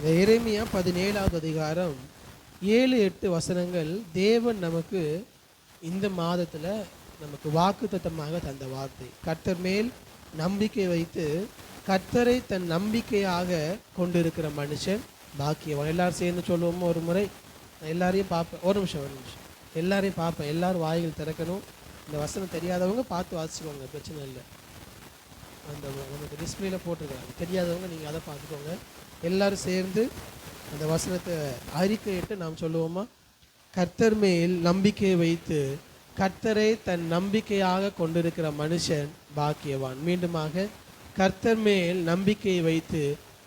எரேமியா 17வது அதிகாரம் 7-8 வசனங்கள் தேவன் நமக்கு இந்த மாதத்தில் நமக்கு வாக்குத்தத்தமாக தந்த வார்த்தை. கர்த்தர் மேல் நம்பிக்கை வைத்து கர்த்தரை தன் நம்பிக்கையாக கொண்டிருக்கிற மனுஷன் பாக்கியவான். எல்லாரும் சேர்ந்து சொல்லுவோமோ ஒரு முறை? எல்லாரையும் பார்ப்பேன், ஒரு நிமிஷம் எல்லாரையும் பார்ப்பேன். எல்லாரும் வாய்கள் திறக்கணும். இந்த வசனம் தெரியாதவங்க பார்த்து வாசிச்சுக்கோங்க, பிரச்சனை இல்லை. அந்த நமக்கு டிஸ்பிளேல போட்டிருக்காங்க, தெரியாதவங்க நீங்கள் அதை பார்த்துக்கோங்க. எல்லாரும் சேர்ந்து அந்த வசனத்தை அறிக்கையிட்டு நாம் சொல்லுவோமா? கர்த்தர் மேல் நம்பிக்கை வைத்து கர்த்தரை தன் நம்பிக்கையாக கொண்டிருக்கிற மனுஷன் பாக்கியவான். மீண்டுமாக, கர்த்தர் மேல் நம்பிக்கை வைத்து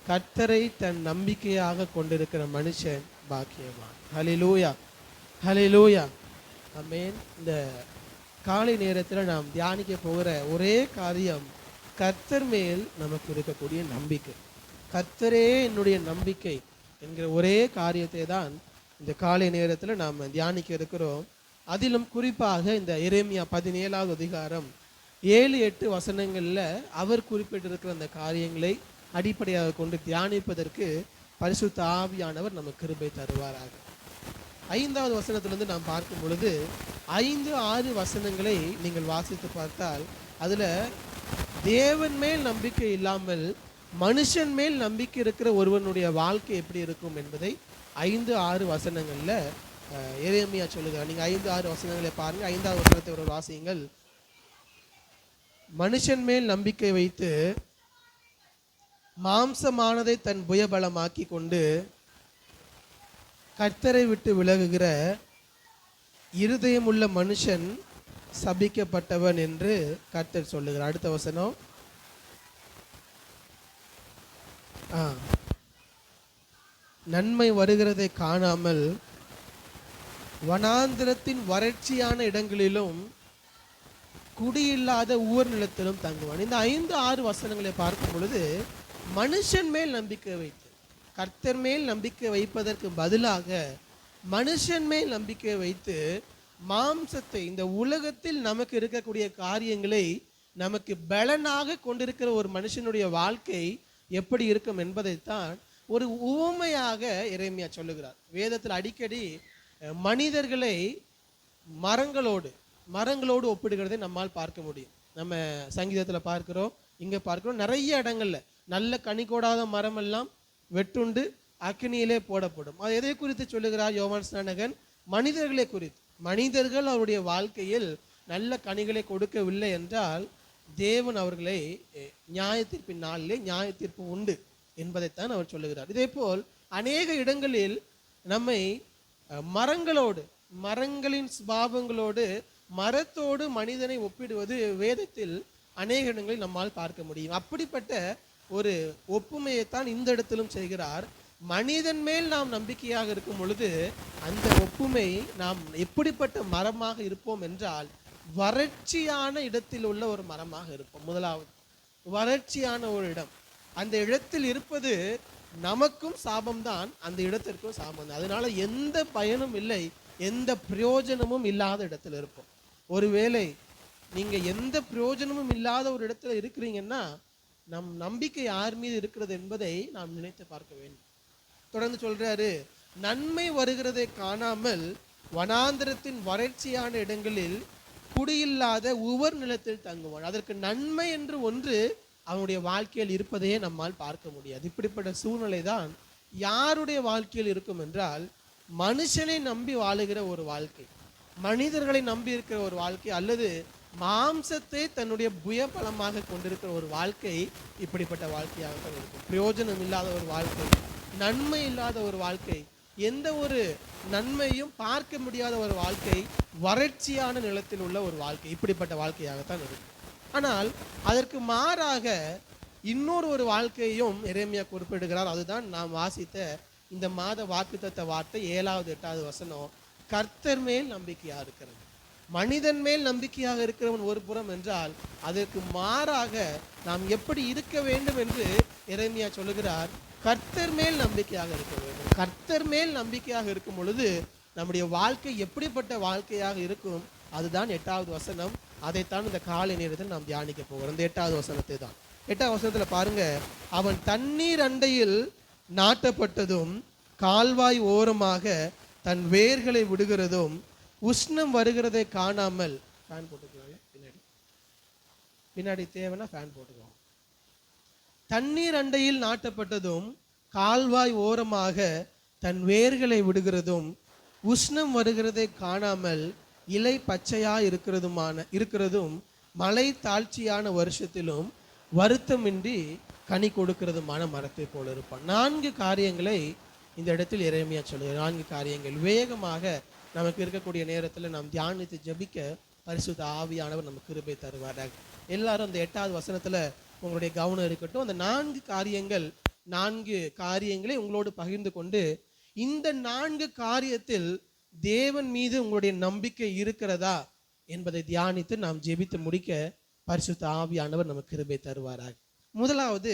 கர்த்தரை தன் நம்பிக்கையாக கொண்டிருக்கிற மனுஷன் பாக்கியவான். ஹல்லேலூயா, ஹல்லேலூயா, ஆமென். இந்த காலை நேரத்தில் நாம் தியானிக்க போகிற ஒரே காரியம் கர்த்தர் மேல் நமக்கு இருக்கக்கூடிய நம்பிக்கை. கர்த்தரே என்னுடைய நம்பிக்கை என்கிற ஒரே காரியத்தை தான் இந்த காலை நேரத்தில் நாம் தியானிக்க இருக்கிறோம். அதிலும் குறிப்பாக இந்த எரேமியா 17வது அதிகாரம் 7-8 வசனங்களில் அவர் குறிப்பிட்டிருக்கிற அந்த காரியங்களை அடிப்படையாக கொண்டு தியானிப்பதற்கு பரிசுத்த ஆவியானவர் நமக்கு கிருபை தருவாராக. 5வது வசனத்திலிருந்து நாம் பார்க்கும் பொழுது 5-6 வசனங்களை நீங்கள் வாசித்து பார்த்தால் அதில் தேவன் மேல் நம்பிக்கை இல்லாமல் மனுஷன் மேல் நம்பிக்கை இருக்கிற ஒருவனுடைய வாழ்க்கை எப்படி இருக்கும் என்பதை 5-6 வசனங்களில் எரேமியா சொல்லுகிறார். நீங்கள் 5-6 வசனங்களை பாருங்கள். 5வது வசனத்தை ஒரு வாசியுங்கள். மனுஷன் மேல் நம்பிக்கை வைத்து மாம்சமானதை தன் புயபலமாக்கி கொண்டு கர்த்தரை விட்டு விலகுகிற இருதயமுள்ள மனுஷன் சபிக்கப்பட்டவன் என்று கர்த்தர் சொல்லுகிறார். அடுத்த வசனம், நன்மை வருகிறதை காணாமல் வனாந்திரத்தின் வறட்சியான இடங்களிலும் குடியில்லாத ஊர் நிலத்திலும் தங்குவான். இந்த 5-6 வசனங்களை பார்க்கும் பொழுது மனுஷன் மேல் நம்பிக்கை வைத்து கர்த்தர் மேல் நம்பிக்கை வைப்பதற்கு பதிலாக மனுஷன் மேல் நம்பிக்கை வைத்து மாம்சத்தை, இந்த உலகத்தில் நமக்கு இருக்கக்கூடிய காரியங்களை நமக்கு பலனாக கொண்டிருக்கிற ஒரு மனுஷனுடைய வாழ்க்கை எப்படி இருக்கும் என்பதைத்தான் ஒரு உவமையாக எரேமியா சொல்லுகிறார். வேதத்தில் அடிக்கடி மனிதர்களை மரங்களோடு ஒப்பிடுகிறதை நம்மால் பார்க்க முடியும். நம்ம சங்கீதத்தில் பார்க்கிறோம், இங்கே பார்க்கிறோம். நிறைய இடங்கள்ல நல்ல கனி கோடாத மரம் எல்லாம் வெட்டுண்டு அக்னியிலே போடப்படும். அது எதை குறித்து சொல்லுகிறார் யோவான் ஸ்நானகன்? மனிதர்களை குறித்து. மனிதர்கள் அவருடைய வாழ்க்கையில் நல்ல கனிகளை கொடுக்கவில்லை என்றால் தேவன் அவர்களை நியாயத்தீர்ப்பின் நாளிலே நியாயத்தீர்ப்பு உண்டு என்பதைத்தான் அவர் சொல்லுகிறார். இதே போல் அநேக இடங்களில் நம்மை மரங்களின் சுபாவங்களோடு மரத்தோடு மனிதனை ஒப்பிடுவது வேதத்தில் அநேக இடங்களில் நம்மால் பார்க்க முடியும். அப்படிப்பட்ட ஒரு ஒப்புமையைத்தான் இந்த இடத்திலும் செய்கிறார். மனிதன் மேல் நாம் நம்பிக்கையாக இருக்கும் பொழுது அந்த ஒப்புமை நாம் எப்படிப்பட்ட மரமாக இருப்போம் என்றால் வறட்சியான இடத்தில் உள்ள ஒரு மரமாக இருப்போம். முதலாவது, வறட்சியான ஒரு இடம். அந்த இடத்தில் இருப்பது நமக்கும் சாபம்தான், அந்த இடத்திற்கும் சாபம். அதனால எந்த பயனும் இல்லை, எந்த பிரயோஜனமும் இல்லாத இடத்துல இருப்போம். ஒருவேளை நீங்க எந்த பிரயோஜனமும் இல்லாத ஒரு இடத்துல இருக்கிறீங்கன்னா நம் நம்பிக்கை யார் மீது இருக்கிறது என்பதை நாம் நினைத்து பார்க்க வேண்டும். தொடர்ந்து சொல்றாரு, நன்மை வருகிறதை காணாமல் வனாந்திரத்தின் வறட்சியான இடங்களில் குடியில்லாத உவர் நிலத்தில் தங்குவான். அதற்கு நன்மை என்று ஒன்று அவனுடைய வாழ்க்கையில் இருப்பதையே நம்மால் பார்க்க முடியாது. இப்படிப்பட்ட சூழ்நிலை தான் யாருடைய வாழ்க்கையில் இருக்கும் என்றால் மனுஷனை நம்பி வாழுகிற ஒரு வாழ்க்கை, மனிதர்களை நம்பி இருக்கிற ஒரு வாழ்க்கை, அல்லது மாம்சத்தை தன்னுடைய புயபலமாக கொண்டிருக்கிற ஒரு வாழ்க்கை இப்படிப்பட்ட வாழ்க்கையாகத்தான் இருக்கும். பிரயோஜனம் இல்லாத ஒரு வாழ்க்கை, நன்மை இல்லாத ஒரு வாழ்க்கை, எந்த ஒரு நன்மையும் பார்க்க முடியாத ஒரு வாழ்க்கை, வறட்சியான நிலத்தில் உள்ள ஒரு வாழ்க்கை, இப்படிப்பட்ட வாழ்க்கையாகத்தான் இருக்கும். ஆனால் அதற்கு மாறாக இன்னொரு ஒரு வாழ்க்கையும் எரேமியா குறிப்பிடுகிறார். அதுதான் நாம் வாசித்த இந்த மாத வாக்குத்தத்த வார்த்தை 7வது 8வது வசனம். கர்த்தர் மேல் நம்பிக்கையா இருக்கிறது. மனிதன் மேல் நம்பிக்கையாக இருக்கிறவன் ஒரு புறம் என்றால் அதற்கு மாறாக நாம் எப்படி இருக்க வேண்டும் என்று எரேமியா சொல்லுகிறார். கர்த்தர் மேல் நம்பிக்கையாக இருக்க வேண்டும். கர்த்தர் மேல் நம்பிக்கையாக இருக்கும் பொழுது நம்முடைய வாழ்க்கை எப்படிப்பட்ட வாழ்க்கையாக இருக்கும்? அதுதான் 8வது வசனம். அதைத்தான் இந்த காலை நேரத்தில் நாம் தியானிக்க போகிறோம். இந்த 8வது வசனத்தை தான். 8வது வசனத்தில் பாருங்க, அவன் தண்ணீர் அண்டையில் நாட்டப்பட்டதும் கால்வாய் ஓரமாக தன் வேர்களை விடுகிறதும் உஷ்ணம் வருகிறதை காணாமல், ஃபேன் போட்டுக்கலாம் பின்னாடி, பின்னாடி தேவைன்னா ஃபேன் போட்டுக்குவோம். தண்ணீர் அண்டையில் நாட்டப்பட்டதும் கால்வாய் ஓரமாக தன் வேர்களை விடுகிறதும் உஷ்ணம் வருகிறதை காணாமல் இலை பச்சையா இருக்கிறதும் மழை தாழ்ச்சியான வருஷத்திலும் வருத்தமின்றி கனி கொடுக்கிறதுமான மரத்தை போல இருப்பான். 4 காரியங்களை இந்த இடத்தில் எரேமியா சொல்லுகிறார். 4 காரியங்கள் வேகமாக நமக்கு இருக்கக்கூடிய நேரத்தில் நாம் தியானித்து ஜபிக்க பரிசுத்த ஆவியானவர் நமக்கு கிருபை தருவாராக. எல்லாரும் அந்த 8வது வசனத்துல உங்களுடைய கவனம் இருக்கட்டும். அந்த 4 காரியங்களை உங்களோடு பகிர்ந்து கொண்டு, இந்த 4 காரியத்தில் தேவன் மீது உங்களுடைய நம்பிக்கை இருக்கிறதா என்பதை தியானித்து நாம் ஜெபித்து முடிக்க பரிசுத்த ஆவியானவர் நமக்கு கிருபை தருவாராக. முதலாவது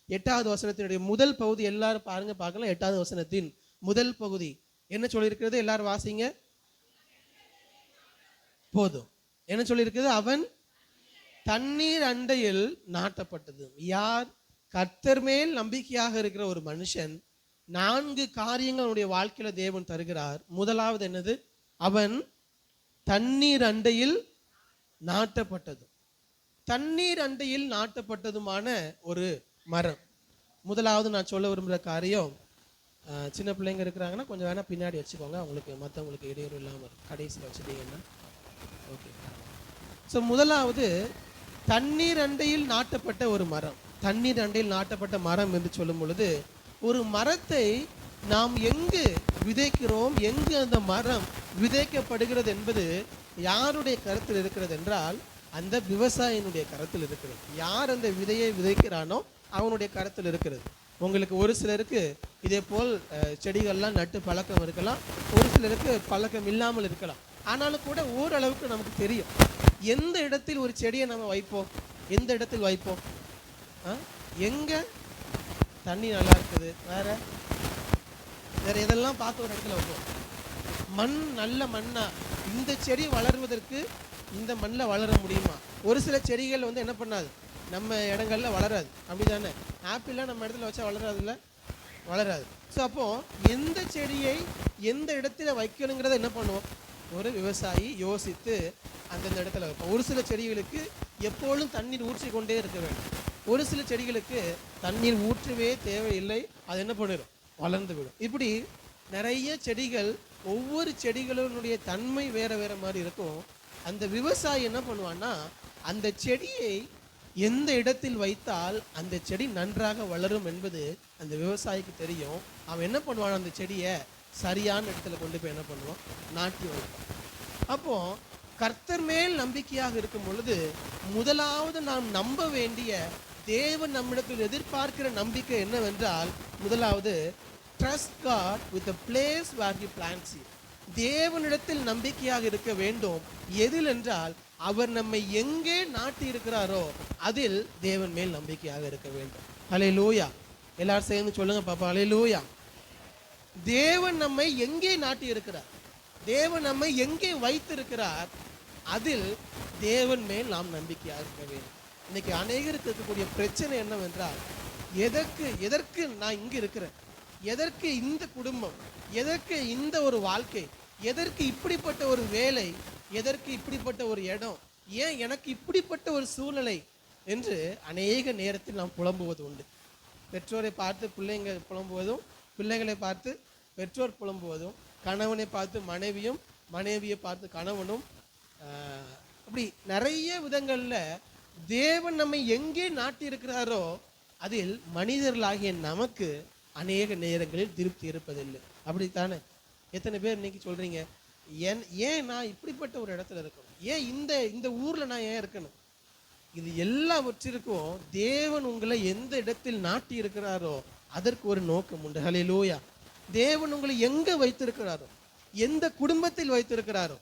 8வது வசனத்தினுடைய முதல் பகுதி எல்லாரும் பாருங்க, பார்க்கலாம். 8வது வசனத்தின் முதல் பகுதி என்ன சொல்லியிருக்கிறது? எல்லாரும் வாசிங்க. போதும். என்ன சொல்லியிருக்கிறது? அவன் தண்ணீர் அண்டையில் நாட்டப்பட்டது. யார்? கர்த்தர் மேல் நம்பிக்கையாக இருக்கிற ஒரு மனுஷன் 4 காரியங்கள் அவனுடைய வாழ்க்கையில தேவன் தருகிறார். முதலாவது என்னது? அவன் தண்ணீர் அண்டையில் நாட்டப்பட்டது. தண்ணீர் அண்டையில் நாட்டப்பட்டதுமான ஒரு மரம். முதலாவது நான் சொல்ல விரும்புகிற காரியம், சின்ன பிள்ளைங்க இருக்கிறாங்கன்னா கொஞ்சம் வேணா பின்னாடி வச்சுக்கோங்க, அவங்களுக்கு மற்றவங்களுக்கு இடையூறு இல்லாமல் கடைசியில் வச்சுட்டீங்கன்னா ஓகே. ஸோ முதலாவது தண்ணீர் அண்டையில் நாட்டப்பட்ட ஒரு மரம். தண்ணீர் அண்டையில் நாட்டப்பட்ட மரம் என்று சொல்லும் பொழுது, ஒரு மரத்தை நாம் எங்கு விதைக்கிறோம், எங்கு அந்த மரம் விதைக்கப்படுகிறது என்பது யாருடைய கருத்தில் இருக்கிறது என்றால், அந்த விவசாயினுடைய கருத்தில் இருக்கிறது. யார் அந்த விதையை விதைக்கிறானோ அவனுடைய கருத்தில் இருக்கிறது. உங்களுக்கு ஒரு சிலருக்கு இதே போல் செடிகள்லாம் நட்டு பழக்கம் இருக்கலாம், ஒரு சிலருக்கு பழக்கம் இல்லாமல் இருக்கலாம். ஆனாலும் கூட ஓரளவுக்கு நமக்கு தெரியும் எந்த இடத்தில் ஒரு செடியை நம்ம வைப்போம், எந்த இடத்தில் வைப்போம். எங்க தண்ணி நல்லா இருக்குது, வேற எதெல்லாம் பார்த்து ஒரு இடத்துல வைப்போம். மண் நல்ல மண்ணா, இந்த செடி வளர்வதற்கு இந்த மண்ணில் வளர முடியுமா? ஒரு சில செடிகள் என்ன பண்ணாது, நம்ம இடங்கள்ல வளராது, அப்படிதானே? ஆப்பிள்லாம் நம்ம இடத்துல வச்சா வளராதுல்ல, வளராது. ஸோ அப்போ எந்த செடியை எந்த இடத்துல வைக்கணுங்கிறத என்ன பண்ணுவோம், ஒரு விவசாயி யோசித்து அந்தந்த இடத்துல வைப்போம். ஒரு சில செடிகளுக்கு எப்பொழுதும் தண்ணீர் ஊற்றி கொண்டே இருக்க வேண்டும். ஒரு சில செடிகளுக்கு தண்ணீர் ஊற்றவே தேவையில்லை, அது என்ன பண்ணிடும், வளர்ந்து விடும். இப்படி நிறைய செடிகள், ஒவ்வொரு செடிகளுடைய தன்மை வேற வேற மாதிரி இருக்கும். அந்த விவசாயி என்ன பண்ணுவான்னா, அந்த செடியை எந்த இடத்தில் வைத்தால் அந்த செடி நன்றாக வளரும் என்பது அந்த விவசாயிக்கு தெரியும். அவன் என்ன பண்ணுவான், அந்த செடியை சரியான இடத்துல கொண்டு போய் என்ன பண்ணுவான், நாட்டி வைப்பான். அப்போ கர்த்தர் மேல் நம்பிக்கையாக இருக்கும் பொழுது முதலாவது நாம் நம்ப வேண்டிய, தேவன் நம்மிடத்தில் எதிர்பார்க்கிற நம்பிக்கை என்னவென்றால், முதலாவது trust God with the place where he plants you. தேவனிடத்தில் நம்பிக்கையாக இருக்க வேண்டும். எதில் என்றால், அவர் நம்மை எங்கே நாட்டி இருக்கிறாரோ அதில் தேவன் மேல் நம்பிக்கையாக இருக்க வேண்டும். ஹல்லேலூயா. எல்லாரும் சேர்ந்து சொல்லுங்க பாப்பா, ஹல்லேலூயா. தேவன் நம்மை எங்கே நாட்டி இருக்கிறார், தேவன் நம்மை எங்கே வைத்திருக்கிறார், அதில் தேவன் மேல் நாம் நம்பிக்கையாக இருக்க வேண்டும். இன்னைக்கு அநேகருக்கு இருக்கக்கூடிய பிரச்சனை என்னவென்றால், எதற்கு நான் இங்கு இருக்கிறேன், எதற்கு இந்த குடும்பம், எதற்கு இந்த ஒரு வாழ்க்கை, எதற்கு இப்படிப்பட்ட ஒரு வேலை, எதற்கு இப்படிப்பட்ட ஒரு இடம், ஏன் எனக்கு இப்படிப்பட்ட ஒரு சூழ்நிலை என்று அநேக நேரத்தில் நாம் புலம்புவது உண்டு. பெற்றோரை பார்த்து பிள்ளைங்க புலம்புவதும், பிள்ளைகளை பார்த்து பெற்றோர் புலம்புவதும், கணவனை பார்த்து மனைவியும், மனைவியை பார்த்து கணவனும், அப்படி நிறைய விதங்கள்ல தேவன் நம்மை எங்கே நாட்டி இருக்கிறாரோ அதில் மனிதர்களாகிய நமக்கு அநேக நேரங்களில் திருப்தி இருப்பதில்லை. அப்படித்தானே? எத்தனை பேர் இன்னைக்கு சொல்றீங்க, ஏன் நான் இப்படிப்பட்ட ஒரு இடத்துல இருக்கணும், ஏன் இந்த ஊர்ல நான் ஏன் இருக்கணும்? இது எல்லாவற்றிற்கும் தேவன் உங்களை எந்த இடத்தில் நாட்டி இருக்கிறாரோ அதற்கு ஒரு நோக்கம் உண்டு. ஹல்லேலூயா. தேவன் உங்களை எங்க வைத்திருக்கிறாரோ, எந்த குடும்பத்தில் வைத்திருக்கிறாரோ,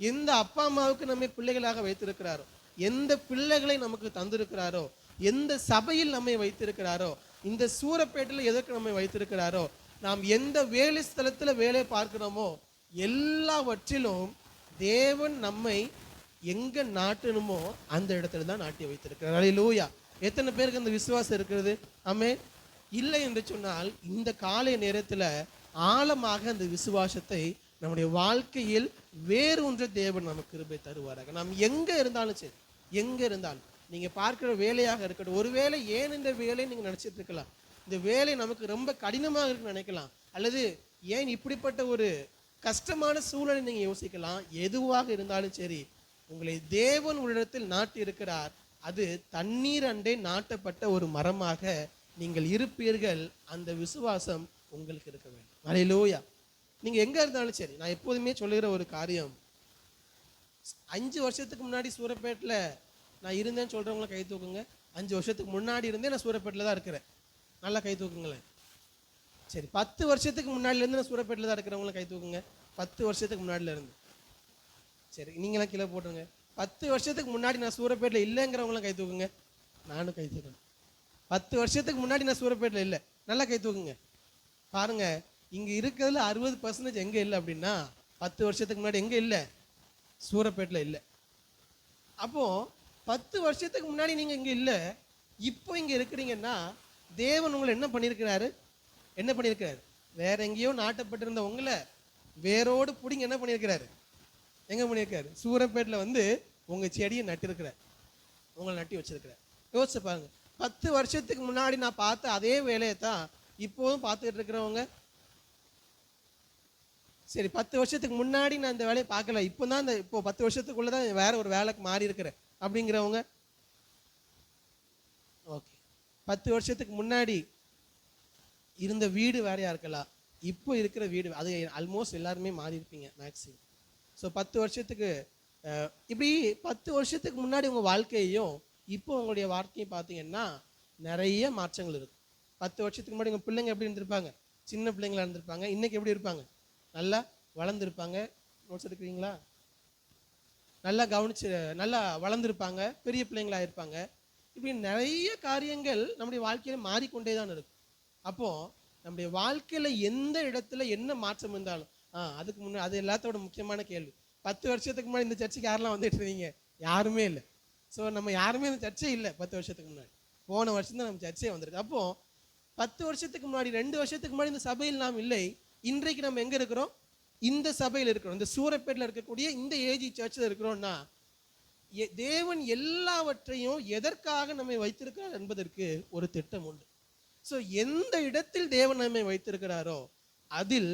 எந்த அப்பா அம்மாவுக்கு நம்மை பிள்ளைகளாக வைத்திருக்கிறாரோ, எந்த பிள்ளைகளை நமக்கு தந்திருக்கிறாரோ, எந்த சபையில் நம்மை வைத்திருக்கிறாரோ, இந்த சூரப்பேட்டில் எதற்கு நம்மை வைத்திருக்கிறாரோ, நாம் எந்த வேலை ஸ்தலத்துல வேலை பார்க்கிறோமோ எல்லாவற்றிலும் தேவன் நம்மை எங்க நாட்டணுமோ அந்த இடத்துல தான் நாட்டி வைத்திருக்கிறார். ஹல்லேலூயா. எத்தனை பேருக்கு அந்த விசுவாசம் இருக்கிறது? ஆமென். இல்லை என்று சொன்னால் இந்த காலை நேரத்தில் ஆழமாக அந்த விசுவாசத்தை நம்முடைய வாழ்க்கையில் வேறொன்று தேவன் நமக்கு கிருபை தருவாராக. நாம் எங்க இருந்தாலும் சரி, எங்க இருந்தாலும் நீங்க பார்க்கிற வேலையாக இருக்கட்டும், ஒருவேளை ஏன் இந்த வேலையை நீங்க நினைச்சிட்டு இருக்கலாம், இந்த வேலை நமக்கு ரொம்ப கடினமாக இருக்குன்னு நினைக்கலாம், அல்லது ஏன் இப்படிப்பட்ட ஒரு கஷ்டமான சூழலை நீங்க யோசிக்கலாம். எதுவாக இருந்தாலும் சரி, உங்களை தேவன் உள்ளிடத்தில் நாட்டி இருக்கிறார். அது தண்ணீர் அண்டை நாட்டப்பட்ட ஒரு மரமாக நீங்கள் இருப்பீர்கள். அந்த விசுவாசம் உங்களுக்கு இருக்க வேண்டும். அல்லேலூயா. நீங்க எங்க இருந்தாலும் சரி, நான் எப்போதுமே சொல்லுகிற ஒரு காரியம், 5 வருஷத்துக்கு முன்னாடி சூரப்பேட்டில் நான் இருந்தேன்னு சொல்றவங்களை கை தூக்குங்க. 5 வருஷத்துக்கு முன்னாடி இருந்தே நான் சூரப்பேட்டில் தான் இருக்கிறேன். நல்லா கை தூக்குங்களேன். சரி, 10 வருஷத்துக்கு முன்னாடிலேருந்து நான் சூரப்பேட்டில் தான் இருக்கிறவங்கள கை தூக்குங்க. 10 வருஷத்துக்கு முன்னாடில இருந்து. சரி, நீங்களாம் கீழே போட்டுருங்க. 10 வருஷத்துக்கு முன்னாடி நான் சூரப்பேட்டில் இல்லைங்கிறவங்களாம் கை தூக்குங்க. நானும் கை தூக்குறேன். 10 வருஷத்துக்கு முன்னாடி நான் சூரப்பேட்டில் இல்லை. நல்லா கை தூக்குங்க. பாருங்க, இங்கே இருக்கிறதுல 60% எங்கே இல்லை அப்படின்னா 10 வருஷத்துக்கு முன்னாடி எங்கே இல்லை? சூரப்பேட்டில் இல்லை. அப்போ 10 வருஷத்துக்கு முன்னாடி நீங்கள் இங்கே இல்லை, இப்போ இங்கே இருக்கிறீங்கன்னா தேவன் உங்களை என்ன பண்ணியிருக்கிறாரு? என்ன பண்ணியிருக்கிறாரு? வேற எங்கேயோ நாட்டப்பட்டிருந்த உங்களை வேரோடு பிடிங்க என்ன பண்ணியிருக்கிறாரு? எங்கே பண்ணியிருக்காரு? சூரப்பேட்டில் வந்து உங்கள் செடியை நட்டிருக்கிறார், உங்களை நட்டி வச்சிருக்கிறார். யோசிச்சு பாருங்க. 10 வருஷத்துக்கு முன்னாடி நான் பார்த்த அதே வேலையை தான் இப்போதும் பார்த்துக்கிட்டு இருக்கிறவங்க. சரி, 10 வருஷத்துக்கு முன்னாடி நான் இந்த வேலையை பார்க்கல, இப்போ தான் இப்போ 10 வருஷத்துக்குள்ள தான் வேற ஒரு வேலைக்கு மாறி இருக்கிறேன் அப்படிங்கிறவங்க. ஓகே, 10 வருஷத்துக்கு முன்னாடி இருந்த வீடு வேறையா இருக்கலாம், இப்போ இருக்கிற வீடு அது ஆல்மோஸ்ட் எல்லாருமே மாறி இருப்பீங்க மேக்ஸிமம். ஸோ 10 வருஷத்துக்கு இப்படி 10 வருஷத்துக்கு முன்னாடி உங்கள் வாழ்க்கையையும் இப்போ உங்களுடைய வாழ்க்கையும் பார்த்தீங்கன்னா நிறைய மாற்றங்கள் இருக்கும். 10 வருஷத்துக்கு முன்னாடி உங்கள் பிள்ளைங்க எப்படி இருந்திருப்பாங்க? சின்ன பிள்ளைங்களா இருந்திருப்பாங்க. இன்னைக்கு எப்படி இருப்பாங்க? நல்லா வளர்ந்துருப்பாங்க. நோட்ஸ் எடுக்கிறீங்களா? நல்லா கவனிச்சு நல்லா வளர்ந்துருப்பாங்க, பெரிய பிள்ளைங்களா இருப்பாங்க. இப்படி நிறைய காரியங்கள் நம்முடைய வாழ்க்கையில மாறிக்கொண்டே தான் இருக்கும். அப்போ நம்முடைய வாழ்க்கையில எந்த இடத்துல என்ன மாற்றம் இருந்தாலும் அதுக்கு முன்னாடி அது எல்லாத்தோட முக்கியமான கேள்வி. 10 வருஷத்துக்கு முன்னாடி இந்த சர்ச்சைக்கு யாரெல்லாம் வந்துட்டு இருந்தீங்க? யாருமே இல்லை. ஸோ நம்ம யாருமே இந்த சர்ச்சை இல்லை 10 வருஷத்துக்கு முன்னாடி. போன வருஷம் தான் நம்ம சர்ச்சையே வந்திருக்கு. அப்போ 10 வருஷத்துக்கு முன்னாடி 2 வருஷத்துக்கு முன்னாடி இந்த சபையில் நாம் இல்லை. இன்றைக்கு நம்ம எங்க இருக்கிறோம்? இந்த சபையில் இருக்கிறோம். இந்த சூரப்பேட்டில் இருக்கக்கூடிய இந்த ஏஜி சர்ச்சில் இருக்கிறோம்னா தேவன் எல்லாவற்றையும் எதற்காக நம்மை வைத்திருக்கிறார் என்பதற்கு ஒரு திட்டம் உண்டு. ஸோ எந்த இடத்தில் தேவன் நம்மை வைத்திருக்கிறாரோ அதில்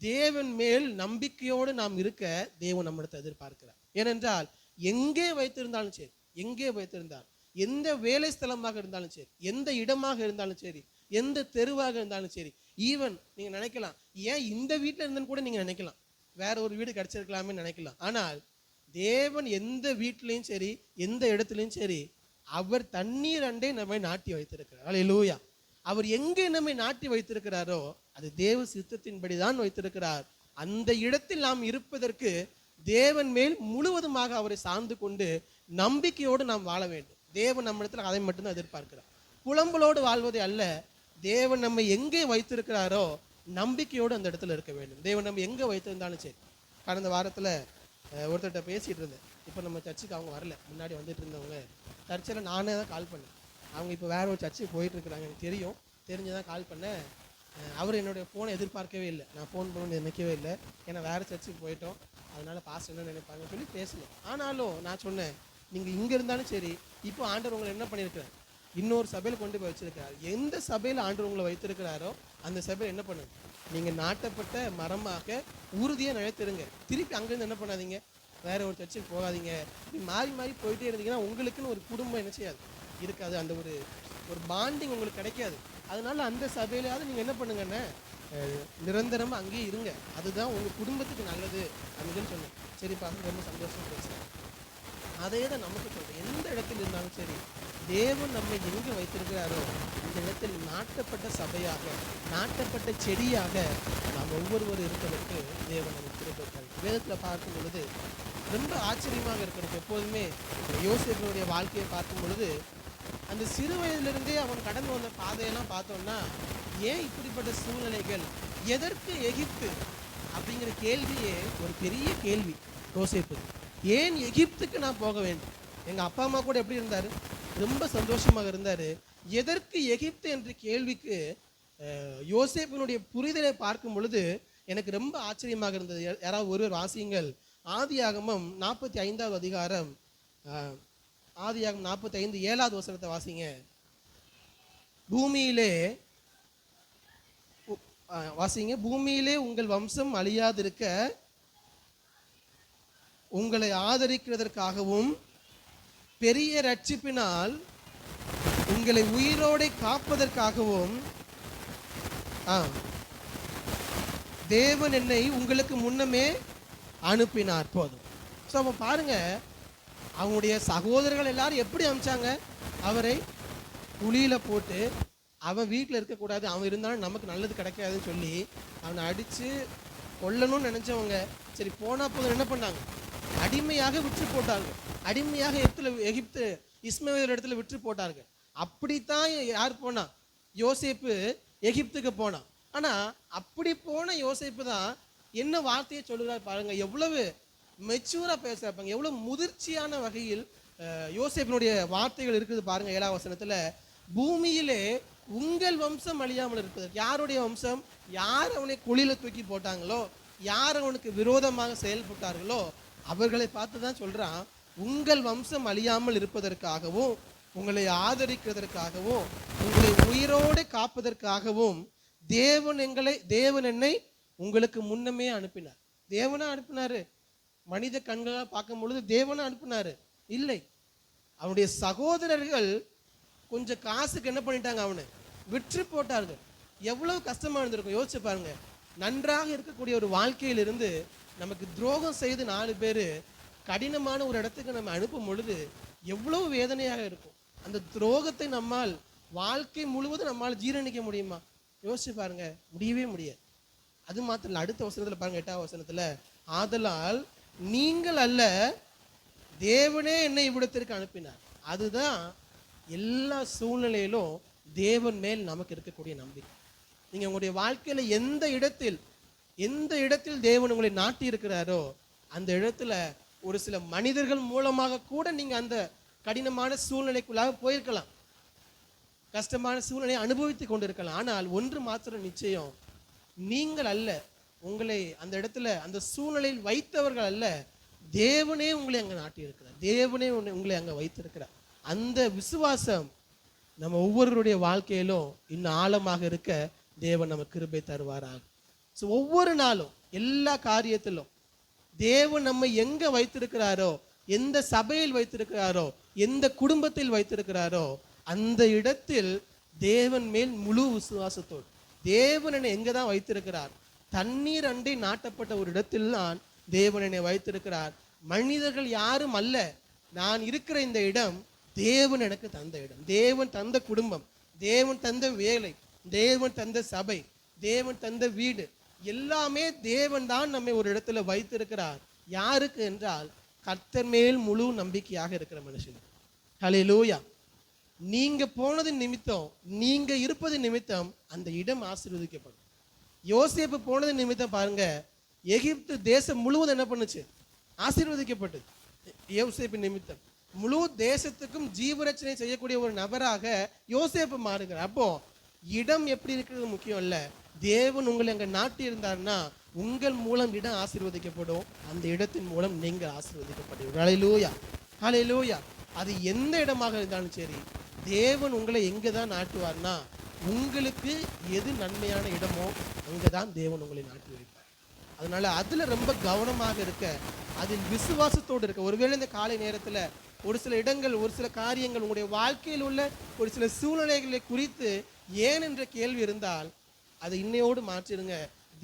தேவன் மேல் நம்பிக்கையோடு நாம் இருக்க தேவன் நம்மிடத்தை எதிர்பார்க்கிறார். ஏனென்றால் எங்கே வைத்திருந்தாலும் சரி, எங்கே வைத்திருந்தாலும், எந்த வேலை ஸ்தலமாக இருந்தாலும் சரி, எந்த இடமாக இருந்தாலும் சரி, எந்த தெருவாக இருந்தாலும் சரி, ஈவன் நீங்க நினைக்கலாம், ஏன் இந்த வீட்டில் இருந்தேன்னு கூட நீங்க நினைக்கலாம், வேற ஒரு வீடு கிடைச்சிருக்கலாமே நினைக்கலாம். ஆனால் தேவன் எந்த வீட்டிலையும் சரி, எந்த இடத்துலையும் சரி, அவர் தண்ணீர் அண்டை நம்மை நாட்டி வைத்திருக்கிறார். அல்லேலூயா. அவர் எங்கே நம்மை நாட்டி வைத்திருக்கிறாரோ அது தேவ சித்தத்தின்படி தான் வைத்திருக்கிறார். அந்த இடத்தில் நாம் இருப்பதற்கு தேவன் மேல் முழுவதுமாக அவரை சார்ந்து கொண்டு நம்பிக்கையோடு நாம் வாழ வேண்டும். தேவன் நம்ம இடத்துல அதை மட்டும்தான் எதிர்பார்க்கிறார். புலம்பலோடு வாழ்வதே அல்ல. தேவன் நம்மை எங்கே வைத்திருக்கிறாரோ நம்பிக்கையோடு அந்த இடத்துல இருக்க வேண்டும். தேவன் நம்ம எங்கே வைத்திருந்தாலும் சரி. கடந்த வாரத்தில் ஒருத்தர்கிட்ட பேசிகிட்டு இருந்தேன். இப்போ நம்ம சர்ச்சுக்கு அவங்க வரல, முன்னாடி வந்துட்டு இருந்தவங்க. சர்ச்சில் நானே தான் கால் பண்ணேன். அவங்க இப்போ வேற ஒரு சர்ச்சுக்கு போயிட்டு இருக்கிறாங்க, எனக்கு தெரியும். தெரிஞ்சுதான் கால் பண்ணேன். அவர் என்னுடைய ஃபோனை எதிர்பார்க்கவே இல்லை, நான் ஃபோன் பண்ணணும்னு நினைக்கவே இல்லை. ஏன்னா வேறு சர்ச்சுக்கு போயிட்டோம், அதனால பாஸ்டர் என்ன நினைப்பாங்கன்னு சொல்லி பேசணும். ஆனாலும் நான் சொன்னேன், நீங்கள் இங்கே இருந்தாலும் சரி, இப்போ ஆண்டவர் உங்களை என்ன பண்ணியிருக்கிறார்? இன்னொரு சபையில் கொண்டு போய் வச்சிருக்கிறார். எந்த சபையில் ஆண்டவர் உங்களை வைத்திருக்கிறாரோ அந்த சபையில் என்ன பண்ணுங்க, நீங்கள் நாட்டப்பட்ட மரமாக உறுதியாக நிலைத்திருங்க. திருப்பி அங்கேருந்து என்ன பண்ணாதீங்க, வேற ஒரு சர்ச்சுக்கு போகாதீங்க. இப்படி மாறி மாறி போயிட்டே இருந்தீங்கன்னா உங்களுக்குன்னு ஒரு குடும்பம் என்ன செய்யாது, இருக்காது. அந்த ஒரு பாண்டிங் உங்களுக்கு கிடைக்காது. அதனால அந்த சபையிலாவது நீங்கள் என்ன பண்ணுங்கன்னு நிரந்தரமாக அங்கேயே இருங்க, அதுதான் உங்கள் குடும்பத்துக்கு நல்லது அப்படின்னு சொன்னேன். சரிப்பா, ரொம்ப சந்தோஷம் பேசுகிறேன். அதே தான் நமக்கு சொல்கிறேன். எந்த இடத்தில் இருந்தாலும் சரி, தேவன் நம்மை எங்கே வைத்திருக்கிறாரோ அந்த இடத்தில் நாட்டப்பட்ட சபையாக, நாட்டப்பட்ட செடியாக நாம் ஒவ்வொருவரும் இருப்பதற்கு தேவன் நமக்கு திருப்பி வேதத்தில் பார்க்கும் பொழுது ரொம்ப ஆச்சரியமாக இருக்கிறது. எப்போதுமே யோசேப்பினுடைய வாழ்க்கையை பார்க்கும் பொழுது அந்த சிறு வயதிலிருந்தே அவன் கடந்து வந்த பாதையெல்லாம் பார்த்தோம்னா, ஏன் இப்படிப்பட்ட சூழ்நிலைகள், எதற்கு எகிப்து அப்படிங்கிற கேள்வியே ஒரு பெரிய கேள்வி யோசேப்புக்கு. ஏன் எகிப்துக்கு நான் போக வேண்டும்? எங்கள் அப்பா அம்மா கூட எப்படி இருந்தார்? ரொம்ப சந்தோஷமாக இருந்தார். எதற்கு எகிப்து என்ற கேள்விக்கு யோசேப்பினுடைய புரிதலை பார்க்கும் பொழுது எனக்கு ரொம்ப ஆச்சரியமாக இருந்தது. யாராவது ஒருவர் வாசியுங்கள். ஆதியாகமம் 45வது அதிகாரம், ஆதியாகமம் 45 7வது வசனத்தை வாசிங்க. பூமியிலே வாசிங்க. பூமியிலே உங்கள் வம்சம் அழியாதிருக்க உங்களை ஆதரிக்கிறதற்காகவும் பெரிய ரட்சிப்பினால் உங்களை உயிரோடை காப்பதற்காகவும் தேவன் என்னை உங்களுக்கு முன்னமே அனுப்பினார். போதும். ஸோ அப்போ பாருங்க, அவங்களுடைய சகோதரர்கள் எல்லாரும் எப்படி அனுப்பிச்சாங்க? அவரை குழியில போட்டு, அவன் வீட்டில் இருக்கக்கூடாது, அவன் இருந்தாலும் நமக்கு நல்லது கிடைக்காதுன்னு சொல்லி அவனை அடித்து கொல்லணும்னு நினச்சவங்க சரி போனால் போதும் என்ன பண்ணாங்க? அடிமையாக விற்று போட்டாங்க. அடிமையாக எகிப்து இஸ்மவேல் இடத்துல விற்று போட்டார்கள். அப்படித்தான் யார் போனா? யோசேப்பு எகிப்துக்கு போனான். ஆனால் அப்படி போன யோசேப்பு தான் என்ன வார்த்தையை சொல்லுறார் பாருங்க. எவ்வளவு மெச்சூராக பேசுறாங்க, எவ்வளவு முதிர்ச்சியான வகையில் யோசேப்பினுடைய வார்த்தைகள் இருக்குது பாருங்க. 7வது வசனத்தில், பூமியிலே உங்கள் வம்சம் அழியாமல் இருப்பது. யாருடைய வம்சம்? யார் அவனை குழியில தூக்கி போட்டாங்களோ, யார் அவனுக்கு விரோதமாக செயல்பட்டார்களோ அவர்களை பார்த்து தான் சொல்றான், உங்கள் வம்சம் அழியாமல் இருப்பதற்காகவும் உங்களை ஆதரிக்கிறதற்காகவும் உங்களை உயிரோடு காப்பதற்காகவும் தேவன் என்னை உங்களுக்கு முன்னமே அனுப்பினார். தேவனா அனுப்பினாரு? மனித கண்களால் பார்க்கும் பொழுது தேவனா அனுப்பினாரு? இல்லை. அவனுடைய சகோதரர்கள் கொஞ்சம் காசுக்கு என்ன பண்ணிட்டாங்க? அவனை விற்று போட்டார்கள். எவ்வளவு கஷ்டமா இருந்திருக்கும் யோசிச்சு பாருங்க. நன்றாக இருக்கக்கூடிய ஒரு வாழ்க்கையில் இருந்து நமக்கு துரோகம் செய்து 4 பேர் கடினமான ஒரு இடத்துக்கு நம்ம அனுப்பும் பொழுது எவ்வளவு வேதனையாக இருக்கும். அந்த துரோகத்தை நம்மால் வாழ்க்கை முழுவதும் நம்மால் ஜீரணிக்க முடியுமா? யோசிச்சு பாருங்க, முடியவே முடியாது. அது மாத்திரம் இல்லை, அடுத்த வசனத்தில் பாருங்க, 8வது வசனத்தில், ஆதலால் நீங்கள் அல்ல, தேவனே என்னை இவ்விடத்திற்கு அனுப்பினார். அதுதான் எல்லா சூழ்நிலையிலும் தேவன் மேல் நமக்கு இருக்கக்கூடிய நம்பிக்கை. நீங்க உங்களுடைய வாழ்க்கையில எந்த இடத்தில் தேவன் உங்களை நாட்டி இருக்கிறாரோ அந்த இடத்துல ஒரு சில மனிதர்கள் மூலமாக கூட நீங்க அந்த கடினமான சூழ்நிலைக்குள்ளாக போயிருக்கலாம், கஷ்டமான சூழ்நிலையை அனுபவித்து கொண்டிருக்கலாம். ஆனால் ஒன்று மாத்திரம் நிச்சயம், நீங்கள் அல்ல, உங்களை அந்த இடத்துல அந்த சூழ்நிலையில் வைத்தவர்கள் அல்ல, தேவனே உங்களை அங்கே நாட்டி இருக்கிறார். தேவனே உங்களை அங்கே வைத்திருக்கிறார். அந்த விசுவாசம் நம்ம ஒவ்வொருவருடைய வாழ்க்கையிலும் இன்னும் ஆழமாக இருக்க தேவன் நம்ம கிருபை தருவாராக. ஸோ ஒவ்வொரு நாளும் எல்லா காரியத்திலும் தேவன் நம்ம எங்க வைத்திருக்கிறாரோ, எந்த சபையில் வைத்திருக்கிறாரோ, எந்த குடும்பத்தில் வைத்திருக்கிறாரோ அந்த இடத்தில் தேவன் மேல் முழு விசுவாசத்தோடு, தேவன் என்னை எங்க தான் வைத்திருக்கிறார்? தண்ணீர் அண்டை நாட்டப்பட்ட ஒரு இடத்தில் தான் தேவன் என்னை வைத்திருக்கிறார். மனிதர்கள் யாரும் அல்ல, நான் இருக்கிற இந்த இடம் தேவன் எனக்கு தந்த இடம், தேவன் தந்த குடும்பம், தேவன் தந்த வேலை, தேவன் தந்த சபை, தேவன் தந்த வீடு, எல்லாமே தேவன் தான் நம்மை ஒரு இடத்துல வைத்திருக்கிறார். யாருக்கு என்றால் கர்த்தர் மேல் முழு நம்பிக்கையாக இருக்கிற மனுஷன். ஹல்லேலூயா. நீங்க போனது நிமித்தம், நீங்க இருப்பது நிமித்தம் அந்த இடம் ஆசீர்வதிக்கப்படும். யோசேப்பு போனது நிமித்தம் பாருங்க, எகிப்து தேசம் முழுவதும் என்ன பண்ணுச்சு? ஆசீர்வதிக்கப்பட்டது. யோசேப்பு நிமித்தம் முழு தேசத்துக்கும் ஜீவரட்சணை செய்யக்கூடிய ஒரு நபராக யோசேப்பு மாறுகிறார். அப்போ இடம் எப்படி இருக்கிறது முக்கியம் இல்ல, தேவன் உங்களை அங்க நாட்டி இருந்தார்னா உங்கள் மூலம் இடம் ஆசீர்வதிக்கப்படும், அந்த இடத்தின் மூலம் நீங்கள் ஆசீர்வதிக்கப்படுவீர்கள். ஹல்லேலூயா, ஹல்லேலூயா. அது எந்த இடமாக இருந்தாலும் சரி, தேவன் உங்களை எங்கே தான் நாட்டுவார்னா உங்களுக்கு எது நன்மையான இடமோ அங்கே தான் தேவன் உங்களை நாட்டி வைப்பார். அதனால அதுல ரொம்ப கவனமாக இருக்க, அதில் விசுவாசத்தோடு இருக்க. ஒருவேளை இந்த காலை நேரத்துல ஒரு சில இடங்கள், ஒரு சில காரியங்கள், உங்களுடைய வாழ்க்கையில் உள்ள ஒரு சில சூழ்நிலைகளை குறித்து ஏன் என்ற கேள்வி இருந்தால் அதை இன்னையோடு மாற்றிடுங்க.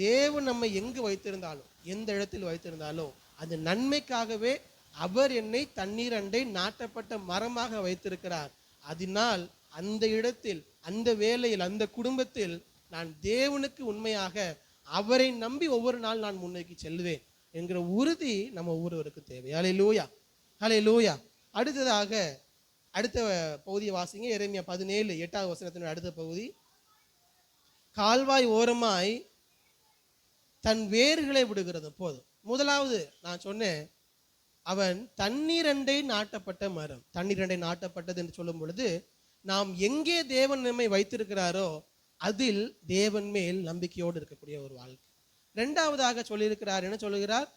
தேவன் நம்மை எங்கு வைத்திருந்தாலும், எந்த இடத்தில் வைத்திருந்தாலும் அந்த நன்மைக்காகவே அவர் என்னை தண்ணீர் அண்டை நாட்டப்பட்ட மரமாக வைத்திருக்கிறார். அதனால் அந்த இடத்தில், அந்த வேலையில், அந்த குடும்பத்தில் நான் தேவனுக்கு உண்மையாக அவரை நம்பி ஒவ்வொரு நாள் நான் முன்னோக்கி செல்வேன் என்கிற உறுதி நம்ம ஒவ்வொருவருக்கு தேவை. ஹல்லேலூயா, ஹல்லேலூயா. அடுத்ததாக அடுத்த பகுதியை வாசிங்க. எரேமியா 17 8வது வசனத்தின் அடுத்த பகுதி. கால்வாய் ஓரமாய் தன் வேர்களை விடுகிறது. போதும். முதலாவது நான் சொன்னேன், அவன் தண்ணீரண்டை நாட்டப்பட்ட மரம். தண்ணீரண்டை நாட்டப்பட்டது என்று சொல்லும் பொழுது நாம் எங்கே தேவன் நம்மை வைத்திருக்கிறாரோ அதில் தேவன் மேல் நம்பிக்கையோடு இருக்கக்கூடிய ஒரு வாழ்க்கை. இரண்டாவதாக சொல்லியிருக்கிறார், என்ன சொல்லுகிறார்?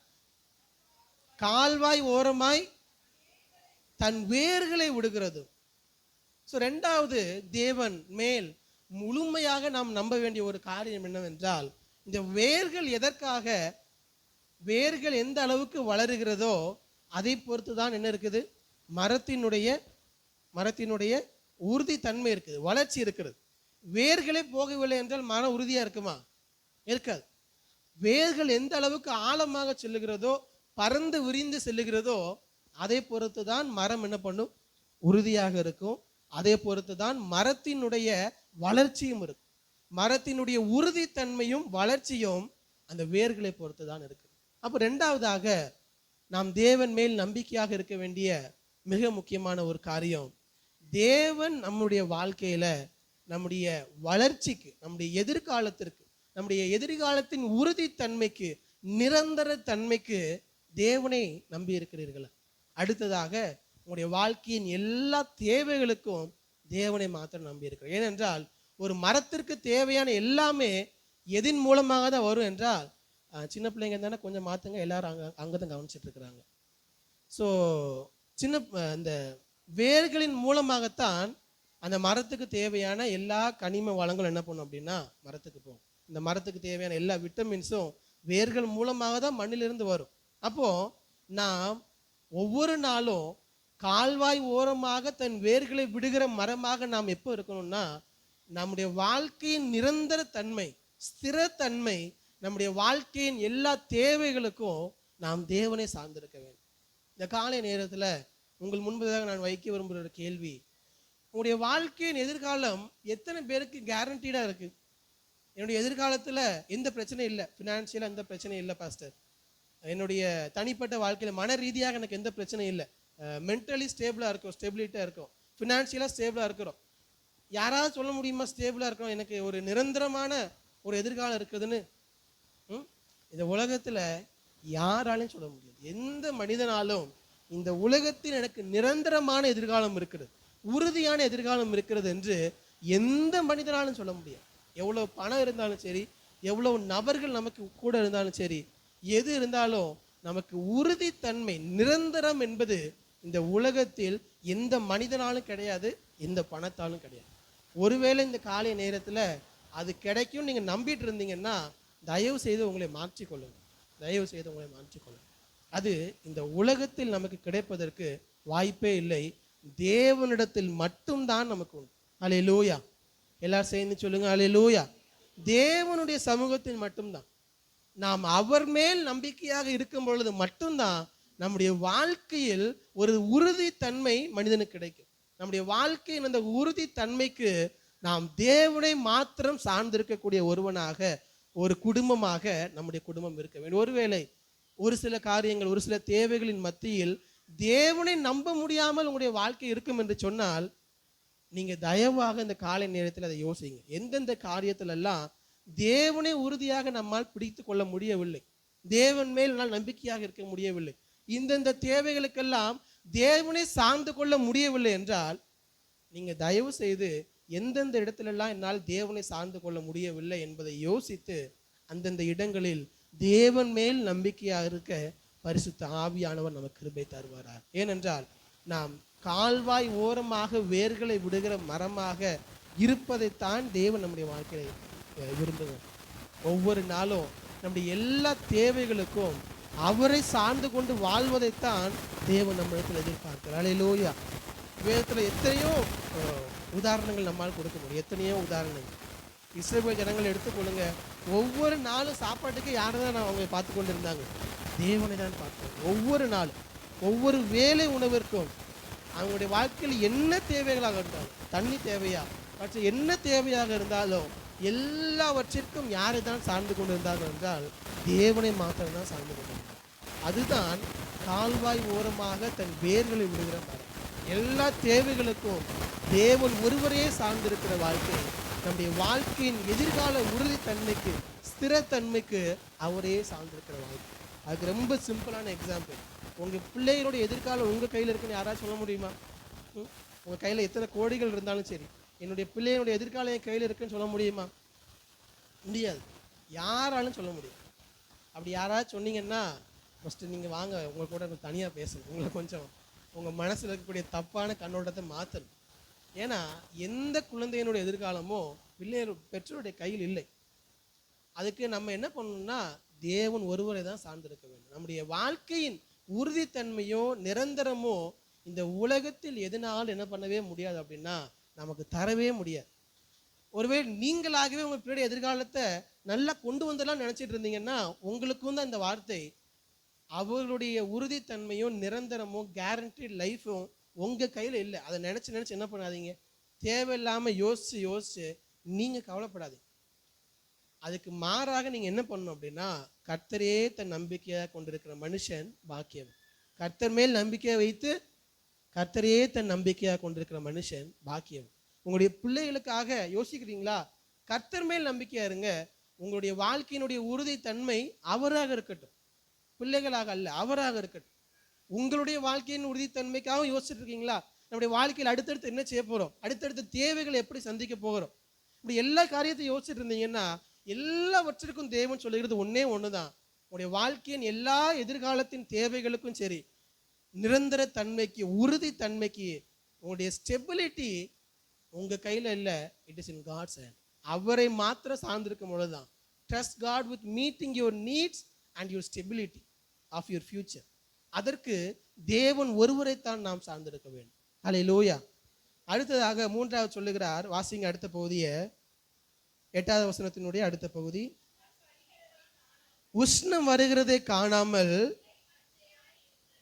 கால்வாய் ஓரமாய் தன் வேர்களை விடுகிறது. ஸோ ரெண்டாவது, தேவன் மேல் முழுமையாக நாம் நம்ப வேண்டிய ஒரு காரியம் என்னவென்றால், இந்த வேர்கள் எதற்காக, வேர்கள் எந்த அளவுக்கு வளருகிறதோ அதை பொறுத்து தான் என்ன இருக்குது, மரத்தினுடைய உறுதி தன்மை இருக்குது, வளர்ச்சி இருக்கிறது. வேர்களே போகவில்லை என்றால் மரம் உறுதியா இருக்குமா? இருக்காது. வேர்கள் எந்த அளவுக்கு ஆழமாக செல்லுகிறதோ, பறந்து விரிந்து செல்லுகிறதோ அதை பொறுத்து தான் மரம் என்ன பண்ணும், உறுதியாக இருக்கும். அதே பொறுத்து தான் மரத்தினுடைய வளர்ச்சியும் இருக்கும். மரத்தினுடைய உறுதித்தன்மையும் வளர்ச்சியும் அந்த வேர்களை பொறுத்து தான் இருக்கு. அப்போ ரெண்டாவதாக நாம் தேவன் மேல் நம்பிக்கையாக இருக்க வேண்டிய மிக முக்கியமான ஒரு காரியம், தேவன் நம்முடைய வாழ்க்கையில நம்முடைய வளர்ச்சிக்கு, நம்முடைய எதிர்காலத்திற்கு, நம்முடைய எதிர்காலத்தின் உறுதித்தன்மைக்கு, நிரந்தர தன்மைக்கு தேவனை நம்பி இருக்கிறீர்களா? அடுத்ததாக உங்களுடைய வாழ்க்கையின் எல்லா தேவைகளுக்கும் தேவனை மாத்திரம் நம்பி இருக்கிறோம். ஏனென்றால் ஒரு மரத்திற்கு தேவையான எல்லாமே எதின் மூலமாக தான் வரும் என்றால், சின்ன பிள்ளைங்க தானே கொஞ்சம் மாற்றுங்க, எல்லாரும் அங்கே தான் கவனிச்சிட்டு இருக்கிறாங்க. ஸோ இந்த வேர்களின் மூலமாகத்தான் அந்த மரத்துக்கு தேவையான எல்லா கனிம வளங்களும் என்ன பண்ணும் அப்படின்னா மரத்துக்கு போகும். இந்த மரத்துக்கு தேவையான எல்லா விட்டமின்ஸும் வேர்கள் மூலமாக தான் மண்ணிலிருந்து வரும். அப்போ நாம் ஒவ்வொரு நாளும் கால்வாய் ஓரமாக தன் வேர்களை விடுகிற மரமாக நாம் எப்போ இருக்கணும்னா, நம்முடைய வாழ்க்கையின் நிரந்தர தன்மை, ஸ்திரத்தன்மை, நம்முடைய வாழ்க்கையின் எல்லா தேவைகளுக்கும் நாம் தேவனை சார்ந்திருக்க வேண்டும். இந்த காலை நேரத்தில் உங்கள் முன்பதாக நான் வைக்க விரும்புகிற ஒரு கேள்வி, உங்களுடைய வாழ்க்கையின் எதிர்காலம் எத்தனை பேருக்கு கேரண்டீடாக இருக்கு? என்னுடைய எதிர்காலத்தில் எந்த பிரச்சனையும் இல்லை, ஃபினான்ஷியலாக எந்த பிரச்சனையும் இல்லை பாஸ்டர், என்னுடைய தனிப்பட்ட வாழ்க்கையில் மன ரீதியாக எனக்கு எந்த பிரச்சனையும் இல்லை, மென்டலி ஸ்டேபிளாக இருக்கும், ஸ்டெபிலிட்டியாக இருக்கும், ஃபினான்ஷியலாக ஸ்டேபிளாக இருக்கிறோம். யாராவது சொல்ல முடியுமா ஸ்டேபிளாக இருக்கணும், எனக்கு ஒரு நிரந்தரமான ஒரு எதிர்காலம் இருக்குதுன்னு? இந்த உலகத்தில் யாராலையும் சொல்ல முடியாது. எந்த மனிதனாலும் இந்த உலகத்தில் எனக்கு நிரந்தரமான எதிர்காலம் இருக்கிறது, உறுதியான எதிர்காலம் இருக்கிறது என்று எந்த மனிதனாலும் சொல்ல முடியாது. எவ்வளோ பணம் இருந்தாலும் சரி, எவ்வளோ நபர்கள் நமக்கு கூட இருந்தாலும் சரி, எது இருந்தாலும் நமக்கு உறுதித்தன்மை, நிரந்தரம் என்பது இந்த உலகத்தில் எந்த மனிதனாலும் கிடையாது, எந்த பணத்தாலும் கிடையாது. ஒருவேளை இந்த காலை நேரத்தில் அது கிடைக்கும் நீங்கள் நம்பிட்டு இருந்தீங்கன்னா தயவு செய்து உங்களை மாற்றிக்கொள்ளுங்க, தயவு செய்து உங்களை மாற்றிக்கொள்ளுங்க. அது இந்த உலகத்தில் நமக்கு கிடைப்பதற்கு வாய்ப்பே இல்லை, தேவனிடத்தில் மட்டும்தான் நமக்கு உண்டு. அல்லேலூயா, எல்லாரும் சேர்ந்து சொல்லுங்க அல்லேலூயா. தேவனுடைய சமூகத்தில் மட்டும்தான், நாம் அவர் மேல் நம்பிக்கையாக இருக்கும் பொழுது மட்டும்தான் நம்முடைய வாழ்க்கையில் ஒரு உறுதித்தன்மை மனிதனுக்கு கிடைக்கும். நம்முடைய வாழ்க்கையின் அந்த உறுதித்தன்மைக்கு நாம் தேவனை மாத்திரம் சார்ந்திருக்கக்கூடிய ஒருவனாக, ஒரு குடும்பமாக நம்முடைய குடும்பம் இருக்க வேண்டும். ஒருவேளை ஒரு சில காரியங்கள், ஒரு சில தேவைகளின் மத்தியில் தேவனை நம்ப முடியாமல் உங்களுடைய வாழ்க்கை இருக்கும் என்று சொன்னால், நீங்க தயவாக இந்த காலை நேரத்தில் அதை யோசிங்க. எந்தெந்த காரியத்திலெல்லாம் தேவனை உறுதியாக நம்மால் பிடித்து கொள்ள முடியவில்லை, தேவன் மேல் நான் நம்பிக்கையாக இருக்க முடியவில்லை, இந்தந்த தேவைகளுக்கெல்லாம் தேவனை சார்ந்து கொள்ள முடியவில்லை என்றால், நீங்க தயவு செய்து எந்தெந்த இடத்திலெல்லாம் என்னால் தேவனை சார்ந்து கொள்ள முடியவில்லை என்பதை யோசித்து அந்தந்த இடங்களில் தேவன் மேல் நம்பிக்கையாக இருக்க பரிசுத்த ஆவியானவர் நமக்கு கிருபை தருவாரார். ஏனென்றால் நாம் கால்வாய் ஓரமாக வேர்களை விடுகிற மரமாக இருப்பதைத்தான் தேவன் நம்முடைய வாழ்க்கையை விரும்புகிறார். ஒவ்வொரு நாளும் நம்முடைய எல்லா தேவைகளுக்கும் அவரை சார்ந்து கொண்டு வாழ்வதைத்தான் தேவன் நம்மிடத்தில் எதிர்பார்க்கிறார். அல்லேலூயா. வேதத்தில் எத்தனையோ உதாரணங்கள் நம்மால் கொடுக்க முடியும், எத்தனையோ உதாரணங்கள். இஸ்ரவேல் ஜனங்கள் எடுத்துக்கொள்ளுங்க, ஒவ்வொரு நாளும் சாப்பாட்டுக்கு யாரை தான் அவங்க பார்த்து கொண்டு இருந்தாங்க? தேவனை தான் பார்த்தாங்க. ஒவ்வொரு நாளும் ஒவ்வொரு வேலை உணவிற்கும் அவங்களுடைய வாழ்க்கையில் என்ன தேவைகளாக இருந்தாலும், தண்ணி தேவையா மற்ற என்ன தேவையாக இருந்தாலும் எல்லாவற்றிற்கும் யாரை தான் சார்ந்து கொண்டு இருந்தார்கள் என்றால் தேவனை மாத்திரம் தான் சார்ந்து கொண்டிருந்தார். அதுதான் கால்வாய் ஓரமாக தன் வேர்களை விடுகிற மரம். எல்லா தேவைகளுக்கும் தேவன் ஒருவரையே சார்ந்திருக்கிற வாழ்க்கை, நம்முடைய வாழ்க்கையின் எதிர்கால உறுதித்தன்மைக்கு, ஸ்திரத்தன்மைக்கு அவரையே சார்ந்திருக்கிற வாழ்க்கை. அதுக்கு ரொம்ப சிம்பிளான எக்ஸாம்பிள், உங்கள் பிள்ளைகளோட எதிர்காலம் உங்கள் கையில் இருக்குன்னு யாராவது சொல்ல முடியுமா? உங்கள் கையில் எத்தனை கோடிகள் இருந்தாலும் சரி, என்னுடைய பிள்ளைகளுடைய எதிர்காலம் என் கையில் இருக்குன்னு சொல்ல முடியுமா? முடியாது. யாராலும் சொல்ல முடியும். அப்படி யாராவது சொன்னீங்கன்னா ஃபஸ்ட்டு நீங்கள் வாங்க, உங்கள் கூட தனியாக பேசணும். உங்களை கொஞ்சம் உங்கள் மனசில் இருக்கக்கூடிய தப்பான கண்ணோட்டத்தை மாற்றணும். ஏன்னா எந்த குழந்தையினுடைய எதிர்காலமோ பெற்றோருடைய கையில் இல்லை. அதுக்கு நம்ம என்ன பண்ணணும்னா தேவன் ஒருவரை தான் சார்ந்திருக்க வேண்டும். நம்முடைய வாழ்க்கையின் உறுதித்தன்மையோ நிரந்தரமோ இந்த உலகத்தில் எதனாலும் என்ன பண்ணவே முடியாது அப்படின்னா நமக்கு தரவே முடியாது. ஒருவேளை நீங்களாகவே உங்கள் பிள்ளைய எதிர்காலத்தை நல்லா கொண்டு வந்துடலாம் நினச்சிட்டு இருந்தீங்கன்னா உங்களுக்கும் தான் இந்த வார்த்தை. அவர்களுடைய உறுதித்தன்மையும் நிரந்தரமும் கேரண்டி லைஃப்பும் உங்கள் கையில் இல்லை. அதை நினச்சி என்ன பண்ணாதீங்க. தேவையில்லாமல் யோசிச்சு நீங்கள் கவலைப்படாதீங்க. அதுக்கு மாறாக நீங்கள் என்ன பண்ணணும் அப்படின்னா கர்த்தரே தன் நம்பிக்கையாக கொண்டிருக்கிற மனுஷன் பாக்கியம். கர்த்தர் மேல் நம்பிக்கையை வைத்து கர்த்தரே தன் நம்பிக்கையாக கொண்டிருக்கிற மனுஷன் பாக்கியம். உங்களுடைய பிள்ளைகளுக்காக யோசிக்கிறீங்களா? கர்த்தர் மேல் நம்பிக்கையா இருங்க. உங்களுடைய வாழ்க்கையினுடைய உறுதித்தன்மை அவராக இருக்கட்டும், பிள்ளைகளாக அல்ல, அவராக இருக்கட்டும். உங்களுடைய வாழ்க்கையின் உறுதித்தன்மைக்காக யோசிச்சுட்டு இருக்கீங்களா? நம்முடைய வாழ்க்கையில் அடுத்தடுத்து என்ன செய்ய போகிறோம், அடுத்தடுத்த தேவைகளை எப்படி சந்திக்க போகிறோம், இப்படி எல்லா காரியத்தையும் யோசிச்சுட்டு இருந்தீங்கன்னா எல்லாவற்றிற்கும் தேவன் சொல்லுகிறது ஒன்னே ஒன்று தான். உங்களுடைய வாழ்க்கையின் எல்லா எதிர்காலத்தின் தேவைகளுக்கும் சரி, நிரந்தர தன்மைக்கு உறுதித்தன்மைக்கு உங்களுடைய ஸ்டெபிலிட்டி உங்கள் கையில் இல்லை, it is in God's hand. அவரை மாத்திரம் சார்ந்திருக்கும் பொழுதுதான். Trust God with meeting your needs and your stability of your future. அதற்கு தேவன் ஒருவரைத்தான் நாம் சார்ந்திருக்க வேண்டும். ஹல்லேலூயா. அடுத்ததாக மூன்றாவது சொல்லுகிறார், வாசிங்க அடுத்த பகுதியை, 8வது வசனத்தினுடைய அடுத்த பகுதி. உஷ்ணம் வருகிறதை காணாமல்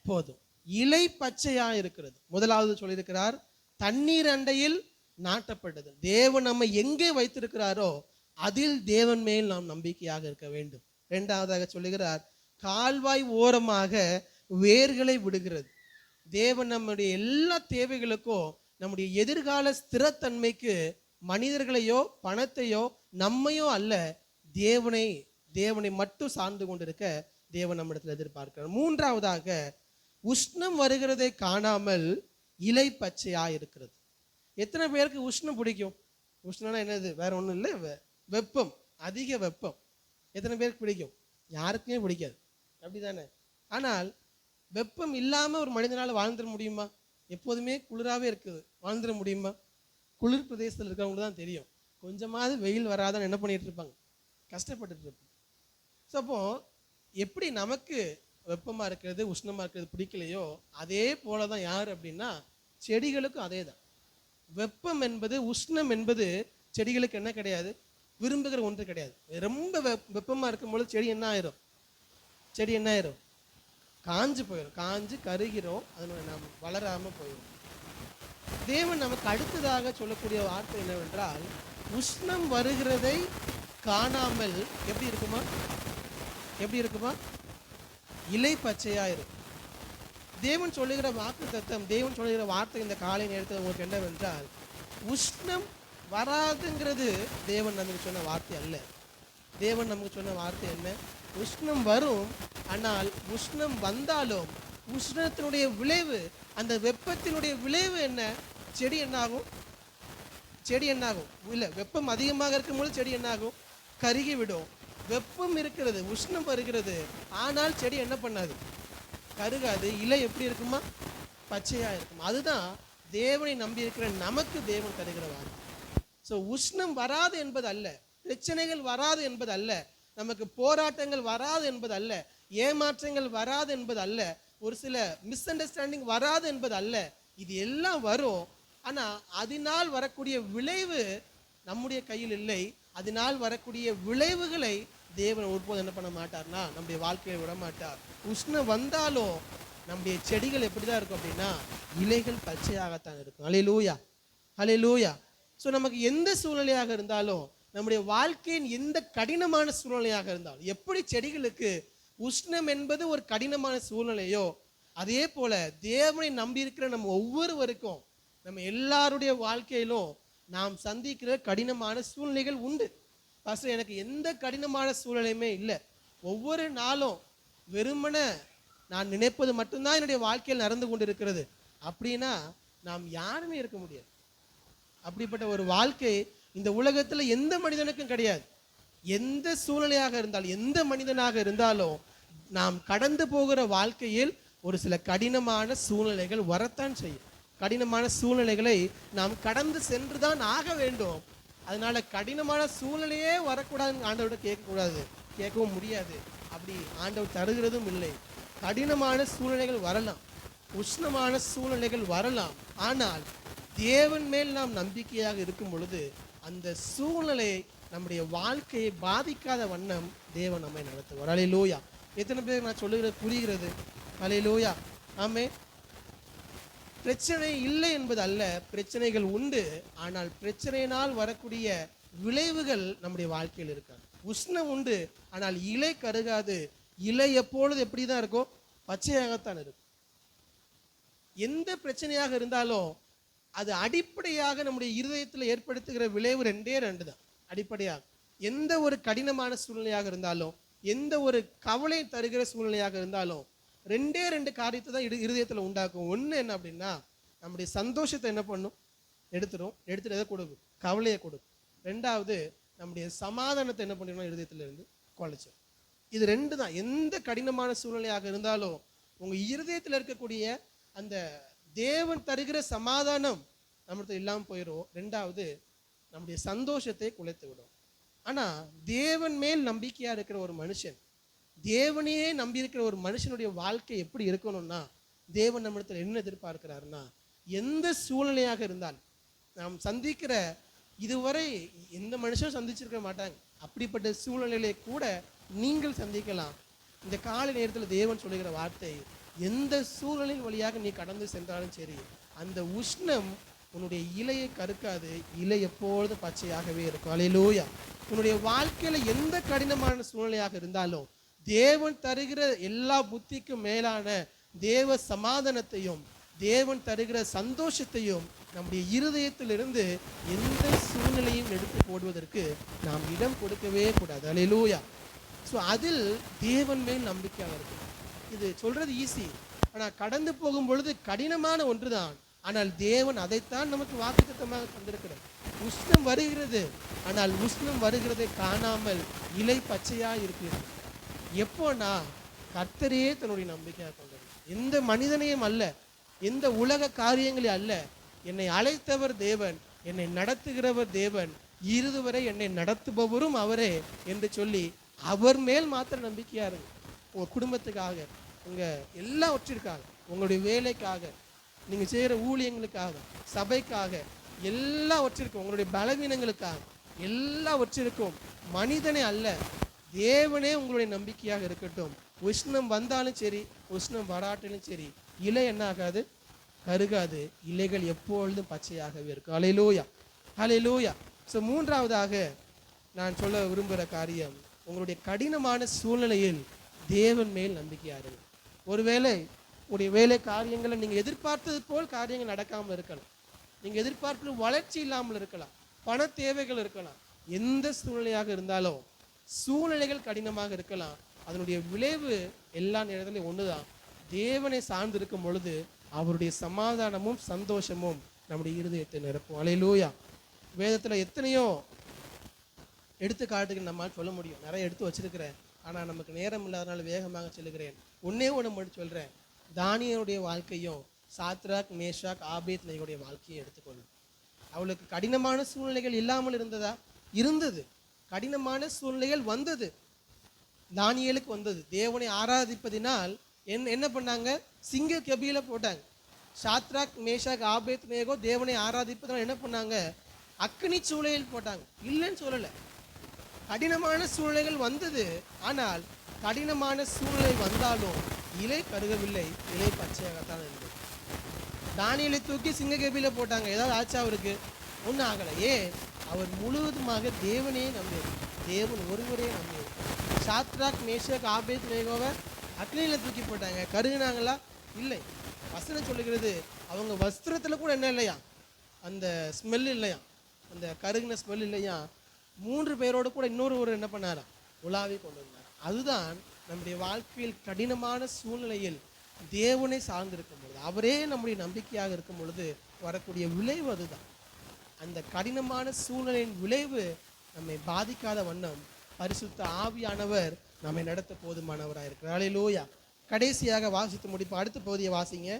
போதும், இலை பச்சையா இருக்கிறது. முதலாவது சொல்லியிருக்கிறார் தண்ணீர் அண்டையில் நாட்டப்பட்டது. தேவன் நம்ம எங்கே வைத்திருக்கிறாரோ அதில் தேவன் மேல் நாம் நம்பிக்கையாக இருக்க வேண்டும். இரண்டாவதாக சொல்லுகிறார் கால்வாய் ஓரமாக வேர்களை விடுகிறது. தேவன் நம்முடைய எல்லா தேவைகளுக்கும், நம்முடைய எதிர்கால ஸ்திரத்தன்மைக்கு மனிதர்களையோ பணத்தையோ நம்மையோ அல்ல, தேவனை மட்டும் சார்ந்து கொண்டிருக்க தேவன் நம்மிடத்தில் எதிர்பார்க்கிறார். மூன்றாவதாக உஷ்ணம் வருகிறதை காணாமல் இலை பச்சையா இருக்கிறது. எத்தனை பேருக்கு உஷ்ணம் பிடிக்கும்? உஷ்ணம்னா என்னது, வேற ஒன்றும் இல்லை, வெப்பம், அதிக வெப்பம். எத்தனை பேருக்கு பிடிக்கும்? யாருக்குமே பிடிக்காது, அப்படிதானே? ஆனால் வெப்பம் இல்லாமல் ஒரு மனிதனால் வாழ்ந்துட முடியுமா? எப்போதுமே குளிராகவே இருக்குது, வாழ்ந்துட முடியுமா? குளிர் பிரதேசத்தில் இருக்கிறவங்க தான் தெரியும். கொஞ்சமாவது வெயில் வராதான் என்ன பண்ணிட்டு இருப்பாங்க, கஷ்டப்பட்டுட்டு இருப்பாங்க. ஸோ அப்போ எப்படி நமக்கு வெப்பமாக இருக்கிறது உஷ்ணமாக இருக்கிறது பிடிக்கலையோ அதே போல தான் யார் அப்படின்னா செடிகளுக்கும் அதே தான். வெப்பம் என்பது உஷ்ணம் என்பது செடிகளுக்கு என்ன கிடையாது, விரும்புகிற ஒன்று கிடையாது. ரொம்ப வெப்பமாக இருக்கும்பொழுது செடி என்ன ஆயிரும், காஞ்சு போயிடும், காஞ்சு கருகிறோம், அதனால நாம் வளராமல் போயிடும். தேவன் நமக்கு அடுத்ததாக சொல்லக்கூடிய வார்த்தை என்னவென்றால் உஷ்ணம் வருகிறதை காணாமல் எப்படி இருக்குமா, இலை பச்சையா இருக்கும். தேவன் சொல்லுகிற வாக்கு தத்தம், தேவன் சொல்லுகிற வார்த்தை இந்த காலை நேரத்தில் உங்களுக்கு என்னவென்றால் உஷ்ணம் வராதுங்கிறது தேவன் நமக்கு சொன்ன வார்த்தை அல்ல. தேவன் நமக்கு சொன்ன வார்த்தை என்ன? உஷ்ணம் வரும், ஆனால் உஷ்ணம் வந்தாலும் உஷ்ணத்தினுடைய விளைவு, அந்த வெப்பத்தினுடைய விளைவு என்ன? செடி என்னாகும் இல்லை, வெப்பம் அதிகமாக இருக்கும்போது செடி என்னாகும், கருகி விடும். வெப்பம் இருக்கிறது, உஷ்ணம் வருகிறது, ஆனால் செடி என்ன பண்ணாது, கருகாது. இலை எப்படி இருக்குமா, பச்சையா இருக்கும். அதுதான் தேவனை நம்பி இருக்கிற நமக்கு தேவன் தருகிற வார்த்தை. ஸோ உஷ்ணம் வராது என்பது அல்ல, பிரச்சனைகள் வராது என்பது அல்ல, நமக்கு போராட்டங்கள் வராது என்பது அல்ல, ஏமாற்றங்கள் வராது என்பது அல்ல, ஒரு சில மிஸ் அண்டர்ஸ்டாண்டிங் வராது என்பது அல்ல. இது எல்லாம் வரும், ஆனால் அதனால் வரக்கூடிய விளைவு நம்முடைய கையில் இல்லை. அதனால் வரக்கூடிய விளைவுகளை தேவன் ஒருபோது என்ன பண்ண மாட்டார்னா நம்முடைய வாழ்க்கையை விட மாட்டார். உஷ்ணம் வந்தாலும் நம்முடைய செடிகள் எப்படி தான் இருக்கும் அப்படின்னா இலைகள் பச்சையாகத்தான் இருக்கும். ஹல்லேலூயா, ஹல்லேலூயா. ஸோ நமக்கு எந்த சூழ்நிலையாக இருந்தாலும், நம்முடைய வாழ்க்கையின் எந்த கடினமான சூழ்நிலையாக இருந்தாலும், எப்படி செடிகளுக்கு உஷ்ணம் என்பது ஒரு கடினமான சூழ்நிலையோ அதே போல தேவனை நம்பி இருக்கிற நம்ம ஒவ்வொருவருக்கும் நம்ம எல்லாருடைய வாழ்க்கையிலும் நாம் சந்திக்கிற கடினமான சூழ்நிலைகள் உண்டு. பாஸ்டர், எனக்கு எந்த கடினமான சூழ்நிலையுமே இல்லை, ஒவ்வொரு நாளும் வெறுமன நான் நினைப்பது மட்டும்தான் என்னுடைய வாழ்க்கையில் நடந்து கொண்டு இருக்கிறது அப்படின்னா நாம் யாருமே இருக்க முடியாது. அப்படிப்பட்ட ஒரு வாழ்க்கை இந்த உலகத்துல எந்த மனிதனுக்கும் கிடையாது. எந்த சூழ்நிலையாக இருந்தாலும், எந்த மனிதனாக இருந்தாலும், நாம் கடந்து போகிற வாழ்க்கையில் ஒரு சில கடினமான சூழ்நிலைகள் வரத்தான் செய்யும். கடினமான சூழ்நிலைகளை நாம் கடந்து சென்றுதான் ஆக வேண்டும். அதனால கடினமான சூழ்நிலையே வரக்கூடாதுன்னு ஆண்டவர்கிட்ட கேட்கக்கூடாது, கேட்கவும் முடியாது. அப்படி ஆண்டவர் தருகிறதும் இல்லை. கடினமான சூழ்நிலைகள் வரலாம், உஷ்ணமான சூழ்நிலைகள் வரலாம். ஆனால் தேவன் மேல் நாம் நம்பிக்கையாக இருக்கும் பொழுது அந்த சூழ்நிலையை நம்முடைய வாழ்க்கையை பாதிக்காத வண்ணம் தேவன் நம்மை நடத்துவார். அல்லேலூயா. எத்தனை பேர் நான் சொல்லுகிறது புரிகிறது? அல்லேலூயா. ஆமே. பிரச்சனை இல்லை என்பது அல்ல, பிரச்சனைகள் உண்டு. ஆனால் பிரச்சனையினால் வரக்கூடிய விளைவுகள் நம்முடைய வாழ்க்கையில் இருக்காது. உஷ்ணம் உண்டு, ஆனால் இலை கருகாது. இலை எப்பொழுது எப்படிதான் இருக்கும்? பச்சையாகத்தான் இருக்கும். எந்த பிரச்சனையாக இருந்தாலும் அது அடிப்படையாக நம்முடைய இருதயத்தில் ஏற்படுத்துகிற விளைவு ரெண்டே ரெண்டு தான். அடிப்படையாக எந்த ஒரு கடினமான சூழ்நிலையாக இருந்தாலும், எந்த ஒரு கவலை தருகிற சூழ்நிலையாக இருந்தாலும் ரெண்டே ரெண்டு காரியத்தை தான் இருதயத்தில் உண்டாக்கும். ஒன்று என்ன அப்படின்னா, நம்முடைய சந்தோஷத்தை என்ன பண்ணும்? எடுத்துட்டு எதை கொடுக்கும்? கவலையை கொடுக்கும். ரெண்டாவது, நம்முடைய சமாதானத்தை என்ன பண்ணிடணும்? இருதயத்தில் இருந்து குலைச்சிடும். இது ரெண்டு தான். எந்த கடினமான சூழ்நிலையாக இருந்தாலும் உங்கள் இருதயத்தில் இருக்கக்கூடிய அந்த தேவன் தருகிற சமாதானம் நம்மளுக்கு இல்லாமல் போயிடும். ரெண்டாவது, நம்முடைய சந்தோஷத்தை குலைத்து விடும். ஆனால் தேவன் மேல் நம்பிக்கையாக இருக்கிற ஒரு மனுஷன், தேவனையே நம்பி இருக்கிற ஒரு மனுஷனுடைய வாழ்க்கை எப்படி இருக்கணும்னா, தேவன் நம்மிடத்தில் என்ன எதிர்பார்க்கிறாருன்னா, எந்த சூழ்நிலையாக இருந்தால் நாம் சந்திக்கிற, இதுவரை எந்த மனுஷனும் சந்திச்சிருக்க மாட்டாங்க அப்படிப்பட்ட சூழ்நிலையிலே கூட நீங்கள் சந்திக்கலாம். இந்த காலை நேரத்தில் தேவன் சொல்லுகிற வார்த்தை, எந்த சூழ்நிலையின் வழியாக நீ கடந்து சென்றாலும் சரி, அந்த உஷ்ணம் உன்னுடைய இலையை கருக்காது. இலை எப்பொழுதும் பச்சையாகவே இருக்கும். அல்லேலூயா. உன்னுடைய வாழ்க்கையில எந்த கடினமான சூழ்நிலையாக இருந்தாலும் தேவன் தருகிற எல்லா புத்திக்கும் மேலான தேவ சமாதானத்தையும் தேவன் தருகிற சந்தோஷத்தையும் நம்முடைய இருதயத்திலிருந்து எந்த சூழ்நிலையும் எடுத்து போடுவதற்கு நாம் இடம் கொடுக்கவே கூடாது. அல்லேலூயா. ஸோ அதில் தேவன் மேல் நம்பிக்கையாக இருக்கு. இது சொல்றது ஈஸி, ஆனால் கடந்து போகும் பொழுது கடினமான ஒன்றுதான். ஆனால் தேவன் அதைத்தான் நமக்கு வாக்குத்தத்தமாக தந்திருக்கிறார். உஷ்ணம் வருகிறது, ஆனால் உஷ்ணம் வருகிறதை காணாமல் இலை பச்சையாக இருக்கிறது. எப்போனா கர்த்தரையே தன்னுடைய நம்பிக்கையாக கொண்டது. எந்த மனிதனையும் அல்ல, எந்த உலக காரியங்களே அல்ல. என்னை அழைத்தவர் தேவன், என்னை நடத்துகிறவர் தேவன், இறுதி வரை என்னை நடத்துபவரும் அவரே என்று சொல்லி அவர் மேல் மாத்திரம் நம்பிக்கையா இருங்க. உங்க குடும்பத்துக்காக, உங்க எல்லாவற்றிற்காக, உங்களுடைய வேலைக்காக, நீங்க செய்கிற ஊழியங்களுக்காக, சபைக்காக, எல்லாவற்றிற்கும், உங்களுடைய பலவீனங்களுக்காக, எல்லாவற்றிற்கும் மனிதனே அல்ல, தேவனே உங்களுடைய நம்பிக்கையாக இருக்கட்டும். உஷ்ணம் வந்தாலும் சரி, உஷ்ணம் வராட்டிலும் சரி, இலை என்ன ஆகாது? கருகாது. இலைகள் எப்பொழுதும் பச்சையாகவே இருக்கும். அல்லேலூயா, அல்லேலூயா. ஸோ மூன்றாவதாக நான் சொல்ல விரும்புகிற காரியம், உங்களுடைய கடினமான சூழ்நிலையில் தேவன் மேல் நம்பிக்கையாக இருங்க. ஒருவேளை உங்களுடைய வேலை காரியங்களை நீங்கள் எதிர்பார்த்தது போல் காரியங்கள் நடக்காமல் இருக்கலாம், நீங்கள் எதிர்பார்க்கிற வளர்ச்சி இல்லாமல் இருக்கலாம், பண தேவைகள் இருக்கலாம். எந்த சூழ்நிலையாக இருந்தாலும் சூழ்நிலைகள் கடினமாக இருக்கலாம். அதனுடைய விளைவு எல்லா நேரத்திலையும் ஒன்று தான். தேவனை சார்ந்து இருக்கும் பொழுது அவருடைய சமாதானமும் சந்தோஷமும் நம்முடைய இருதயத்தை நிரப்பும். அல்லேலூயா. வேதத்தில் எத்தனையோ எடுத்துக்காட்டுக்கு நம்மால் சொல்ல முடியும், நிறைய எடுத்து வச்சிருக்கிறேன். ஆனால் நமக்கு நேரம் இல்லாதனால வேகமாக சொல்லுகிறேன். ஒன்னே ஒன்று மட்டும் சொல்கிறேன். தானியேலுடைய வாழ்க்கையும் சாத்ராக் மேஷாக் ஆபேத்நேகோவுடைய வாழ்க்கையை எடுத்துக்கொள்ளும். அவளுக்கு கடினமான சூழ்நிலைகள் இல்லாமல் இருந்ததா? இருந்தது. கடினமான சூழ்நிலைகள் வந்தது, தானியேலுக்கு வந்தது. தேவனை ஆராதிப்பதினால் என்ன பண்ணாங்க? சிங்க கபில போட்டாங்க. சாத்ராக் மேஷாக் ஆபேத்நேகோ தேவனை ஆராதிப்பதனால் என்ன பண்ணாங்க? அக்னி சூளையில் போட்டாங்க. இல்லைன்னு சொல்லலை, கடினமான சூழ்நிலைகள் வந்தது. ஆனால் கடினமான சூழ்நிலை வந்தாலும் இலை கருகவில்லை, இலை பச்சையாகத்தான் இருந்தது. தானியேலை தூக்கி சிங்ககேபியில போட்டாங்க, ஏதாவது ஆச்சா அவருக்கு? ஒன்றும் ஆகலை. ஏன்? அவர் முழுவதுமாக தேவனே நம்பியது, தேவன் ஒருவரே நம்பியது. சாத்ராக் மேஷாக் ஆபேத்நேகோவை அக்னியில தூக்கி போட்டாங்க, கருகினாங்களா? இல்லை. வசனம் சொல்லுகிறது, அவங்க வஸ்திரத்தில் கூட என்ன இல்லையா? அந்த ஸ்மெல் இல்லையா? அந்த கருகின ஸ்மெல் இல்லையா? 3 பேரோடு கூட இன்னொரு என்ன பண்ணாரா? உலாவி கொண்டு வந்தார். அதுதான் நம்முடைய வாழ்க்கையில் கடினமான சூழ்நிலையில் தேவனை சார்ந்திருக்கும் பொழுது, அவரே நம்முடைய நம்பிக்கையாக இருக்கும் பொழுது வரக்கூடிய விளைவு அதுதான். அந்த கடினமான சூழ்நிலையின் விளைவு நம்மை பாதிக்காத வண்ணம் பரிசுத்த ஆவியானவர் நம்மை நடத்த போதுமானவராக இருக்கிறார். அல்லேலூயா. கடைசியாக வாசித்து முடிப்போம். அடுத்த பகுதியை வாசிங்க.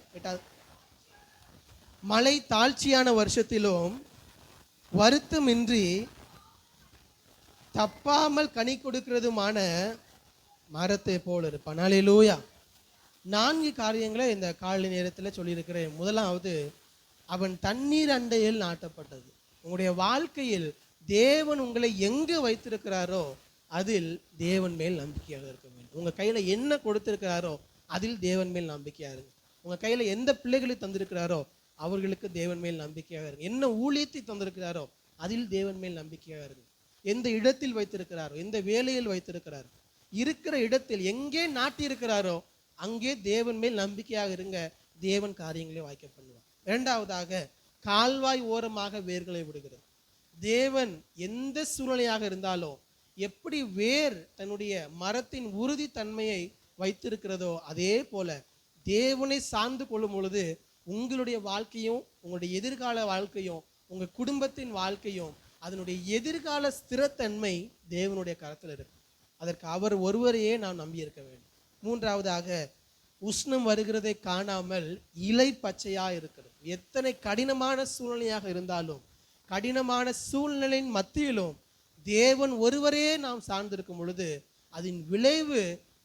மழை தாழ்ச்சியான வருஷத்திலும் வருத்தமின்றி தப்பாமல் கனி கொடுக்கிறதுமான மரத்தை போல் இருப்பான். அல்லேலூயா. 4 காரியங்களை இந்த காலை நேரத்தில் சொல்லியிருக்கிறேன். முதலாவது, அவன் தண்ணீர் அண்டையில் நாட்டப்பட்டது. உங்களுடைய வாழ்க்கையில் தேவன் உங்களை எங்கு வைத்திருக்கிறாரோ அதில் தேவன் மேல் நம்பிக்கையாக இருக்க வேண்டும். உங்கள் கையில் என்ன கொடுத்திருக்கிறாரோ அதில் தேவன் மேல் நம்பிக்கையாக இருங்க. உங்கள் கையில் எந்த பிள்ளைகளை தந்திருக்கிறாரோ அவர்களுக்கு தேவன் மேல் நம்பிக்கையாக இருங்க. என்ன ஊழியத்தை தந்திருக்கிறாரோ அதில் தேவன் மேல் நம்பிக்கையாக இருங்க. எந்த இடத்தில் வைத்திருக்கிறாரோ, எந்த வேலையில் வைத்திருக்கிறாரோ, இருக்கிற இடத்தில் எங்கே நாட்டியிருக்கிறாரோ அங்கே தேவன் மேல் நம்பிக்கையாக இருங்க. தேவன் காரியங்களை வாய்க்க பண்ணுவார். இரண்டாவதாக, கால்வாய் ஓரமாக வேர்களை விடுகிறது. தேவன் எந்த சூழ்நிலையாக இருந்தாலும் எப்படி வேர் தன்னுடைய மரத்தின் உறுதி தன்மையை வைத்திருக்கிறதோ அதே போல தேவனை சார்ந்து கொள்ளும் பொழுது உங்களுடைய வாழ்க்கையும் உங்களுடைய எதிர்கால வாழ்க்கையும் உங்கள் குடும்பத்தின் வாழ்க்கையும் அதனுடைய எதிர்கால ஸ்திரத்தன்மை தேவனுடைய கரத்தில் இருக்கு. அதற்கு அவர் ஒருவரையே நாம் நம்பியிருக்க வேண்டும். மூன்றாவதாக, உஷ்ணம் வருகிறதை காணாமல் இலை பச்சையா இருக்கிறது. எத்தனை கடினமான சூழ்நிலையாக இருந்தாலும், கடினமான சூழ்நிலையின் மத்தியிலும் தேவன் ஒருவரே நாம் சார்ந்திருக்கும் பொழுது அதன் விளைவு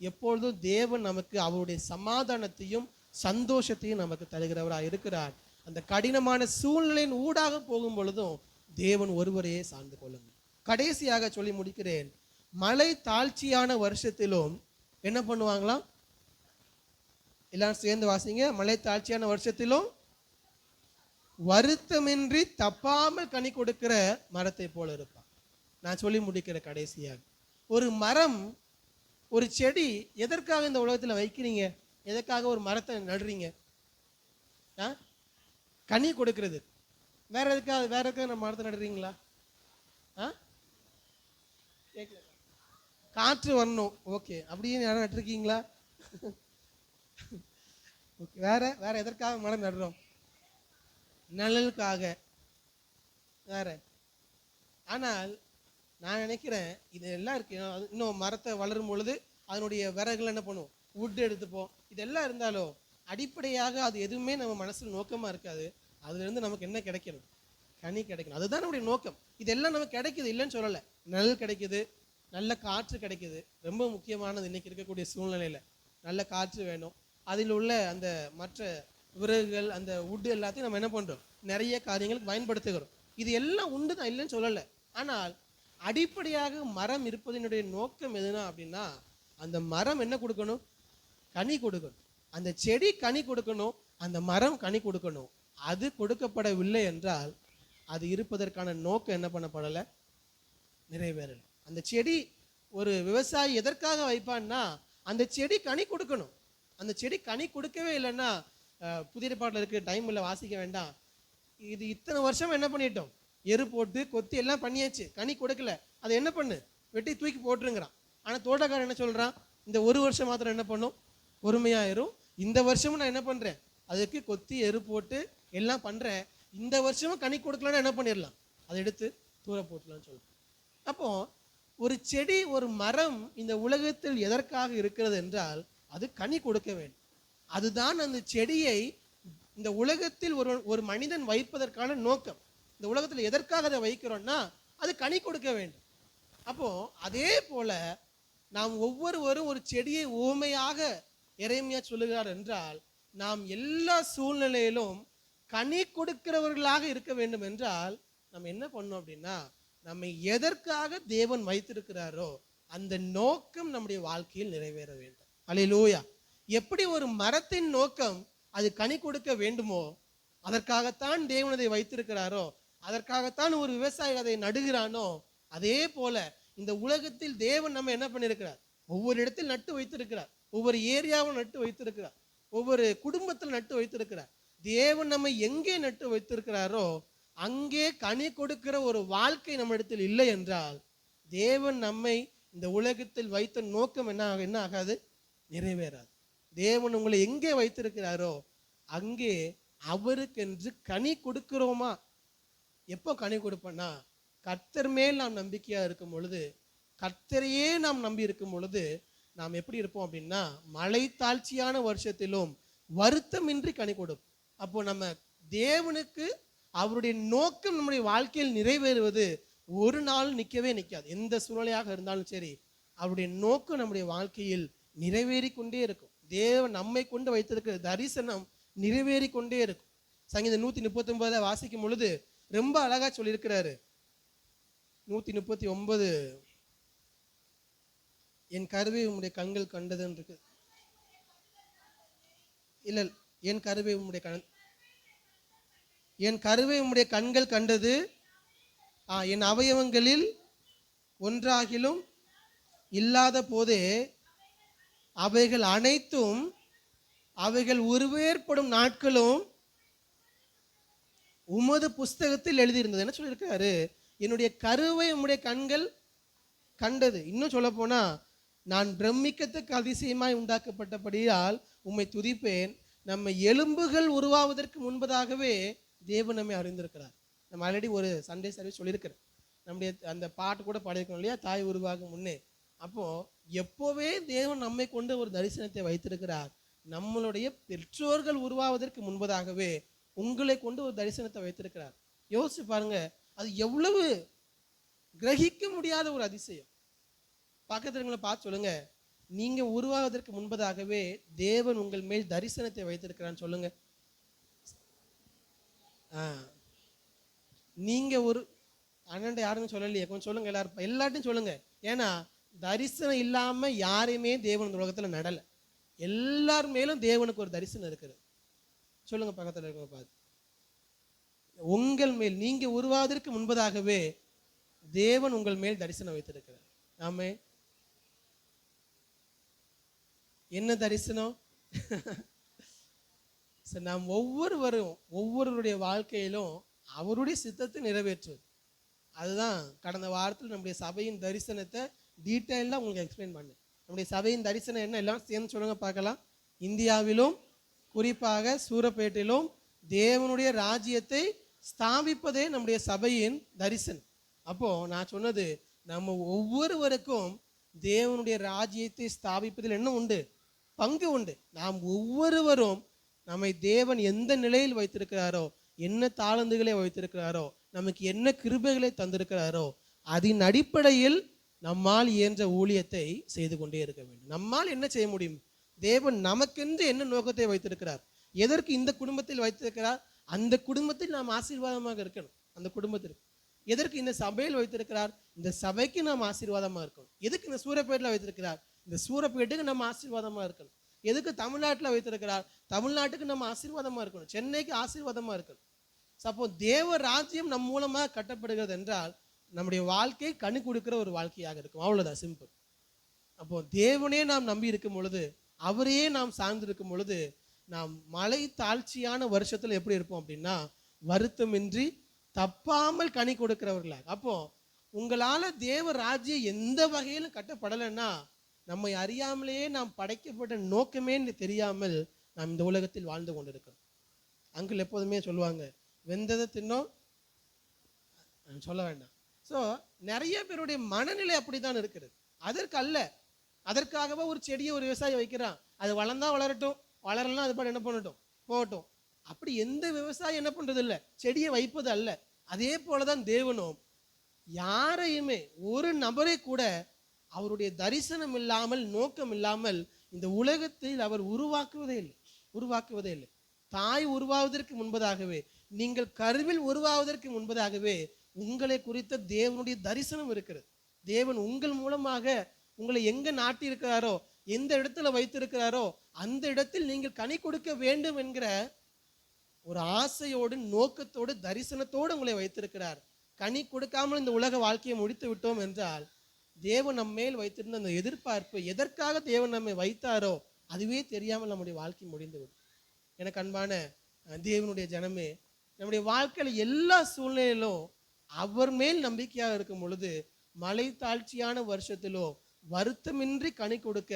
எப்பொழுதும் தேவன் நமக்கு அவருடைய சமாதானத்தையும் சந்தோஷத்தையும் நமக்கு தருகிறவராக இருக்கிறார். அந்த கடினமான சூழ்நிலையின் ஊடாக போகும் பொழுதும் தேவன் ஒருவரையே சார்ந்து கொள்ளுங்கள். கடைசியாக சொல்லி முடிக்கிறேன். மழை தாழ்ச்சியான வருஷத்திலும் என்ன பண்ணுவாங்களாம்? எல்லாரும் சேர்ந்து வாசிங்க. மழை தாழ்ச்சியான வருஷத்திலும் வருத்தமின்றி தப்பாமல் கனி கொடுக்கிற மரத்தை போல இருப்பான். நான் சொல்லி முடிக்கிற கடைசியாக, ஒரு மரம், ஒரு செடி எதற்காக இந்த உலகத்தில் வைக்கிறீங்க? எதற்காக ஒரு மரத்தை நடுறீங்க? கனி கொடுக்கிறது. வேற எதுக்காக நம்ம மரத்தை நடுறீங்களா? காற்று வரணும். ஓகே, அப்படியே யாரும் நட்டுருக்கீங்களா? ஓகே, வேற எதற்காக மரம் நடுறோம்? நிழலுக்காக. வேற. ஆனால் நான் நினைக்கிறேன் இது எல்லாம் இருக்கு. இன்னும் மரத்தை வளரும் பொழுது அதனுடைய விறகுகள் என்ன பண்ணுவோம்? வுட் எடுத்துப்போம். இதெல்லாம் இருந்தாலும் அடிப்படையாக அது எதுவுமே நம்ம மனசில் நோக்கமாக இருக்காது. அதுலேருந்து நமக்கு என்ன கிடைக்கணும்? கனி கிடைக்கணும். அதுதான் நம்முடைய நோக்கம். இதெல்லாம் நமக்கு கிடைக்குது, இல்லைன்னு சொல்லலை. நிழல் கிடைக்குது, நல்ல காற்று கிடைக்குது. ரொம்ப முக்கியமானது இன்னைக்கு இருக்கக்கூடிய சூழ்நிலையில் நல்ல காற்று வேணும். அதில் உள்ள அந்த மற்ற விறகுகள், அந்த வுட்டு எல்லாத்தையும் நம்ம என்ன பண்ணுறோம்? நிறைய காரியங்களுக்கு பயன்படுத்துகிறோம். இது எல்லாம் உண்டு தான், இல்லைன்னு சொல்லலை. ஆனால் அடிப்படையாக மரம் இருப்பதனுடைய நோக்கம் எதுனா அப்படின்னா, அந்த மரம் என்ன கொடுக்கணும்? கனி கொடுக்கணும். அந்த செடி கனி கொடுக்கணும், அந்த மரம் கனி கொடுக்கணும். அது கொடுக்கப்படவில்லை என்றால் அது இருப்பதற்கான நோக்கம் என்ன பண்ணப்படலை? நிறைவேறலை. அந்த செடி, ஒரு விவசாயி எதற்காக வைப்பான்னா அந்த செடி கனி கொடுக்கணும். அந்த செடி கனி கொடுக்கவே இல்லைன்னா, புதிய பாட்டில் இருக்கு, டைம் இல்லை, வாசிக்க வேண்டாம். இது இத்தனை வருஷம் என்ன பண்ணிட்டோம்? எரு போட்டு கொத்தி எல்லாம் பண்ணியாச்சு, கனி கொடுக்கல. அதை என்ன பண்ணு? வெட்டி தூக்கி போட்டுருங்கிறான். ஆனால் தோட்டக்காரன் என்ன சொல்கிறான்? இந்த ஒரு வருஷம் மாத்திரம் என்ன பண்ணும்? பொறுமையாயிரும். இந்த வருஷமும் நான் என்ன பண்ணுறேன்? அதுக்கு கொத்தி எரு போட்டு எல்லாம் பண்ணுறேன். இந்த வருஷமும் கனி கொடுக்கலன்னா என்ன பண்ணிடலாம்? அதை எடுத்து தூர போட்டலான்னு சொல்கிறேன். அப்போ ஒரு செடி, ஒரு மரம் இந்த உலகத்தில் எதற்காக இருக்கிறது என்றால் அது கனி கொடுக்க வேண்டும். அதுதான் அந்த செடியை இந்த உலகத்தில் ஒரு மனிதன் வைப்பதற்கான நோக்கம். இந்த உலகத்தில் எதற்காக அதை வைக்கிறோம்னா அது கனி கொடுக்க வேண்டும். அப்போ அதே போல நாம் ஒவ்வொருவரும் ஒரு செடியை ஊமையாக எரேமியா சொல்லுகிறார் என்றால், நாம் எல்லா சூழ்நிலையிலும் கனி கொடுக்கிறவர்களாக இருக்க வேண்டும் என்றால் நம்ம என்ன பண்ணோம் அப்படின்னா, நம்மை எதற்காக தேவன் வைத்திருக்கிறாரோ அந்த நோக்கம் நம்முடைய வாழ்க்கையில் நிறைவேற வேண்டும். அல்லேலூயா. எப்படி ஒரு மரத்தின் நோக்கம் அது கனி கொடுக்க வேண்டுமோ அதற்காகத்தான் தேவன் அதை வைத்திருக்கிறாரோ, அதற்காகத்தான் ஒரு விவசாயி அதை நடுகிறானோ, அதே போல இந்த உலகத்தில் தேவன் நம்ம என்ன பண்ணியிருக்கிறார்? ஒவ்வொரு இடத்தில் நட்டு வைத்திருக்கிறார். ஒவ்வொரு ஏரியாவும் நட்டு வைத்திருக்கிறார். ஒவ்வொரு குடும்பத்தில் நட்டு வைத்திருக்கிறார். தேவன் நம்ம எங்கே நட்டு வைத்திருக்கிறாரோ அங்கே கனி கொடுக்கிற ஒரு வாழ்க்கை நம்ம இடத்தில் இல்லை என்றால் தேவன் நம்மை இந்த உலகத்தில் வைத்த நோக்கம் என்ன ஆகாது? நிறைவேறாது. தேவன் உங்களை எங்கே வைத்திருக்கிறாரோ அங்கே அவருக்கென்று கனி கொடுக்கிறோமா? எப்போ கனி கொடுப்போம்னா, கர்த்தர் மேல் நாம் நம்பிக்கையா இருக்கும் பொழுது, கர்த்தரையே நாம் நம்பி இருக்கும் பொழுது நாம் எப்படி இருப்போம் அப்படின்னா, மழை தாழ்ச்சியான வருஷத்திலும் வருத்தமின்றி கனி கொடுப்போம். அப்போ நம்ம தேவனுக்கு அவருடைய நோக்கம் நம்முடைய வாழ்க்கையில் நிறைவேறுவது ஒரு நாள் நிற்கவே நிற்காது. எந்த சூழ்நிலையாக இருந்தாலும் சரி, அவருடைய நோக்கம் நம்முடைய வாழ்க்கையில் நிறைவேறி கொண்டே இருக்கும். தேவன் நம்மை கொண்டு வைத்திருக்கிற தரிசனம் நிறைவேறி கொண்டே இருக்கும். சங்கீதம் 139 வாசிக்கும் பொழுது ரொம்ப அழகா சொல்லியிருக்கிறாரு. 139, என் கருவை உம்முடைய கண்கள் கண்டதுன்னு இருக்கு. இல்ல, என் கருவை உம்முடைய கண்கள் கண்டது, என் அவயவங்களில் ஒன்றாகிலும் இல்லாத போதே அவைகள் அனைத்தும் அவைகள் உருவேற்படும் நாட்களும் உமது புஸ்தகத்தில் எழுதியிருந்தது. என்ன சொல்லியிருக்காரு? என்னுடைய கருவை உம்முடைய கண்கள் கண்டது. இன்னும் சொல்ல போனா, நான் பிரமிக்கத்தக்க அதிசயமாய் உண்டாக்கப்பட்டபடியால் உம்மை துதிப்பேன். நம்ம எலும்புகள் உருவாவதற்கு முன்பதாகவே தேவன் நம்மை அறிந்திருக்கிறார். நம்ம ஆல்ரெடி ஒரு சண்டே சர்வீஸ் சொல்லியிருக்கிறேன். நம்முடைய அந்த பாட்டு கூட பாடியிருக்கோம் இல்லையா, தாய் உருவாகும் முன்னே. அப்போ எப்போவே தேவன் நம்மை கொண்டு ஒரு தரிசனத்தை வைத்திருக்கிறார். நம்மளுடைய பெற்றோர்கள் உருவாவதற்கு முன்பதாகவே உங்களை கொண்டு ஒரு தரிசனத்தை வைத்திருக்கிறார். யோசிச்சு பாருங்க, அது எவ்வளவு கிரகிக்க முடியாத ஒரு அதிசயம். பக்கத்துல பார்த்து சொல்லுங்க, நீங்க உருவாவதற்கு முன்பதாகவே தேவன் உங்கள் மேல் தரிசனத்தை வைத்திருக்கிறான்னு சொல்லுங்க. நீங்க ஒரு அண்ணன் யாருன்னு சொல்லலையே, கொஞ்சம் சொல்லுங்க. எல்லார்ட்டையும் சொல்லுங்க. ஏன்னா தரிசனம் இல்லாம யாரையுமே தேவன் இந்த உலகத்துல நடல. எல்லார் மேலும் தேவனுக்கு ஒரு தரிசனம் இருக்குது. சொல்லுங்க பக்கத்துல இருக்கவங்க பார்த்து, உங்கள் மேல் நீங்க உருவாவதற்கு முன்பதாகவே தேவன் உங்கள் மேல் தரிசனம் வைத்திருக்கிறார். ஆமே, என்ன தரிசனம்? நாம் ஒவ்வொருவருடைய வாழ்க்கையிலும் அவருடைய சித்தத்தை நிறைவேற்றுவது. அதுதான் கடந்த வாரத்தில் நம்முடைய சபையின் தரிசனத்தை டீட்டெயிலாக உங்களுக்கு எக்ஸ்பிளைன் பண்ணேன். நம்முடைய சபையின் தரிசனம் என்ன, எல்லாம் சேர்ந்து சொல்லுங்க பார்க்கலாம். இந்தியாவிலும் குறிப்பாக சூரப்பேட்டிலும் தேவனுடைய ராஜ்யத்தை ஸ்தாபிப்பதே நம்முடைய சபையின் தரிசனம். அப்போ நான் சொன்னது, நம்ம ஒவ்வொருவருக்கும் தேவனுடைய ராஜ்யத்தை ஸ்தாபிப்பதில் என்ன உண்டு? பங்கு உண்டு. நாம் ஒவ்வொருவரும் நம்மை தேவன் எந்த நிலையில் வைத்திருக்கிறாரோ, என்ன தாளந்துகளை வைத்திருக்கிறாரோ, நமக்கு என்ன கிருபைகளை தந்திருக்கிறாரோ, அதன் அடிப்படையில் நம்மால் இயன்ற ஊழியத்தை செய்து கொண்டே இருக்க வேண்டும். நம்மால் என்ன செய்ய முடியும்? தேவன் நமக்கென்று என்ன நோக்கத்தை வைத்திருக்கிறார், எதற்கு இந்த குடும்பத்தில் வைத்திருக்கிறார், அந்த குடும்பத்தில் நாம் ஆசீர்வாதமாக இருக்கணும். அந்த குடும்பத்திற்கு எதற்கு இந்த சபையில் வைத்திருக்கிறார், இந்த சபைக்கு நாம் ஆசீர்வாதமாக இருக்கணும். எதுக்கு இந்த சூரப்பேட்டில் வைத்திருக்கிறார், இந்த சூரப்பேட்டுக்கு நம்ம ஆசீர்வாதமாக இருக்கணும். எதுக்கு தமிழ்நாட்டில் வைத்திருக்கிறார், தமிழ்நாட்டுக்கு நம்ம ஆசீர்வாதமாக இருக்கணும். சென்னைக்கு ஆசீர்வாதமாக இருக்கணும். அப்போ தேவ ராஜ்யம் நம் மூலமாக கட்டப்படுகிறது என்றால் நம்முடைய வாழ்க்கை கனி கொடுக்கிற ஒரு வாழ்க்கையாக இருக்கும். அவ்வளோதான், சிம்பிள். அப்போ தேவனே நாம் நம்பி இருக்கும் பொழுது, அவரையே நாம் சார்ந்திருக்கும் பொழுது, நாம் மழை தாழ்ச்சியான வருஷத்துல எப்படி இருப்போம் அப்படின்னா, வருத்தமின்றி தப்பாமல் கனி கொடுக்கிறவர்களாக. அப்போ உங்களால தேவ ராஜ்யம் எந்த வகையிலும் கட்டப்படலைன்னா, நம்மை அறியாமலேயே நாம் படைக்கப்பட்ட நோக்கமே தெரியாமல் நாம் இந்த உலகத்தில் வாழ்ந்து கொண்டிருக்கிறோம். அங்கிள் எப்போதுமே சொல்லுவாங்க, வெந்ததை தின்னோம் சொல்ல வேண்டாம். ஸோ நிறைய பேருடைய மனநிலை அப்படித்தான் இருக்கிறது. அதற்கு அல்ல, அதற்காகவே ஒரு செடியை ஒரு விவசாயி வைக்கிறான், அது வளர்ந்தா வளரட்டும், வளரலாம் அது பாட்டு என்ன பண்ணட்டும் போகட்டும். அப்படி எந்த விவசாயம் என்ன பண்றது இல்லை, செடியை வைப்பது அல்ல. அதே போலதான் தேவனும் யாரையுமே, ஒரு நபரை கூட அவருடைய தரிசனம் இல்லாமல், நோக்கம் இல்லாமல் இந்த உலகத்தில் அவர் உருவாக்குவதே இல்லை. தாய் உருவாவதற்கு முன்பதாகவே, நீங்கள் கருவில் உருவாவதற்கு முன்பதாகவே உங்களை குறித்த தேவனுடைய தரிசனம் இருக்கிறது. தேவன் உங்கள் மூலமாக உங்களை எங்க நாட்டி இருக்கிறாரோ, எந்த இடத்துல வைத்திருக்கிறாரோ அந்த இடத்தில் நீங்கள் கனி கொடுக்க வேண்டும் என்கிற ஒரு ஆசையோடு, நோக்கத்தோடு, தரிசனத்தோடு உங்களை வைத்திருக்கிறார். கனி கொடுக்காமல் இந்த உலக வாழ்க்கையை முடித்து விட்டோம் என்றால், தேவன் நம்ம மேல் வைத்திருந்த அந்த எதிர்பார்ப்பு, எதற்காக தேவன் நம்மை வைத்தாரோ அதுவே தெரியாமல் நம்முடைய வாழ்க்கை முடிந்துவிடும். எனக்கு அன்பான தேவனுடைய ஜனமே, நம்முடைய வாழ்க்கையில எல்லா சூழ்நிலையிலும் அவர் மேல் நம்பிக்கையாக இருக்கும் பொழுது, மழை தாழ்ச்சியான வருஷத்திலோ வருத்தமின்றி கனி கொடுக்க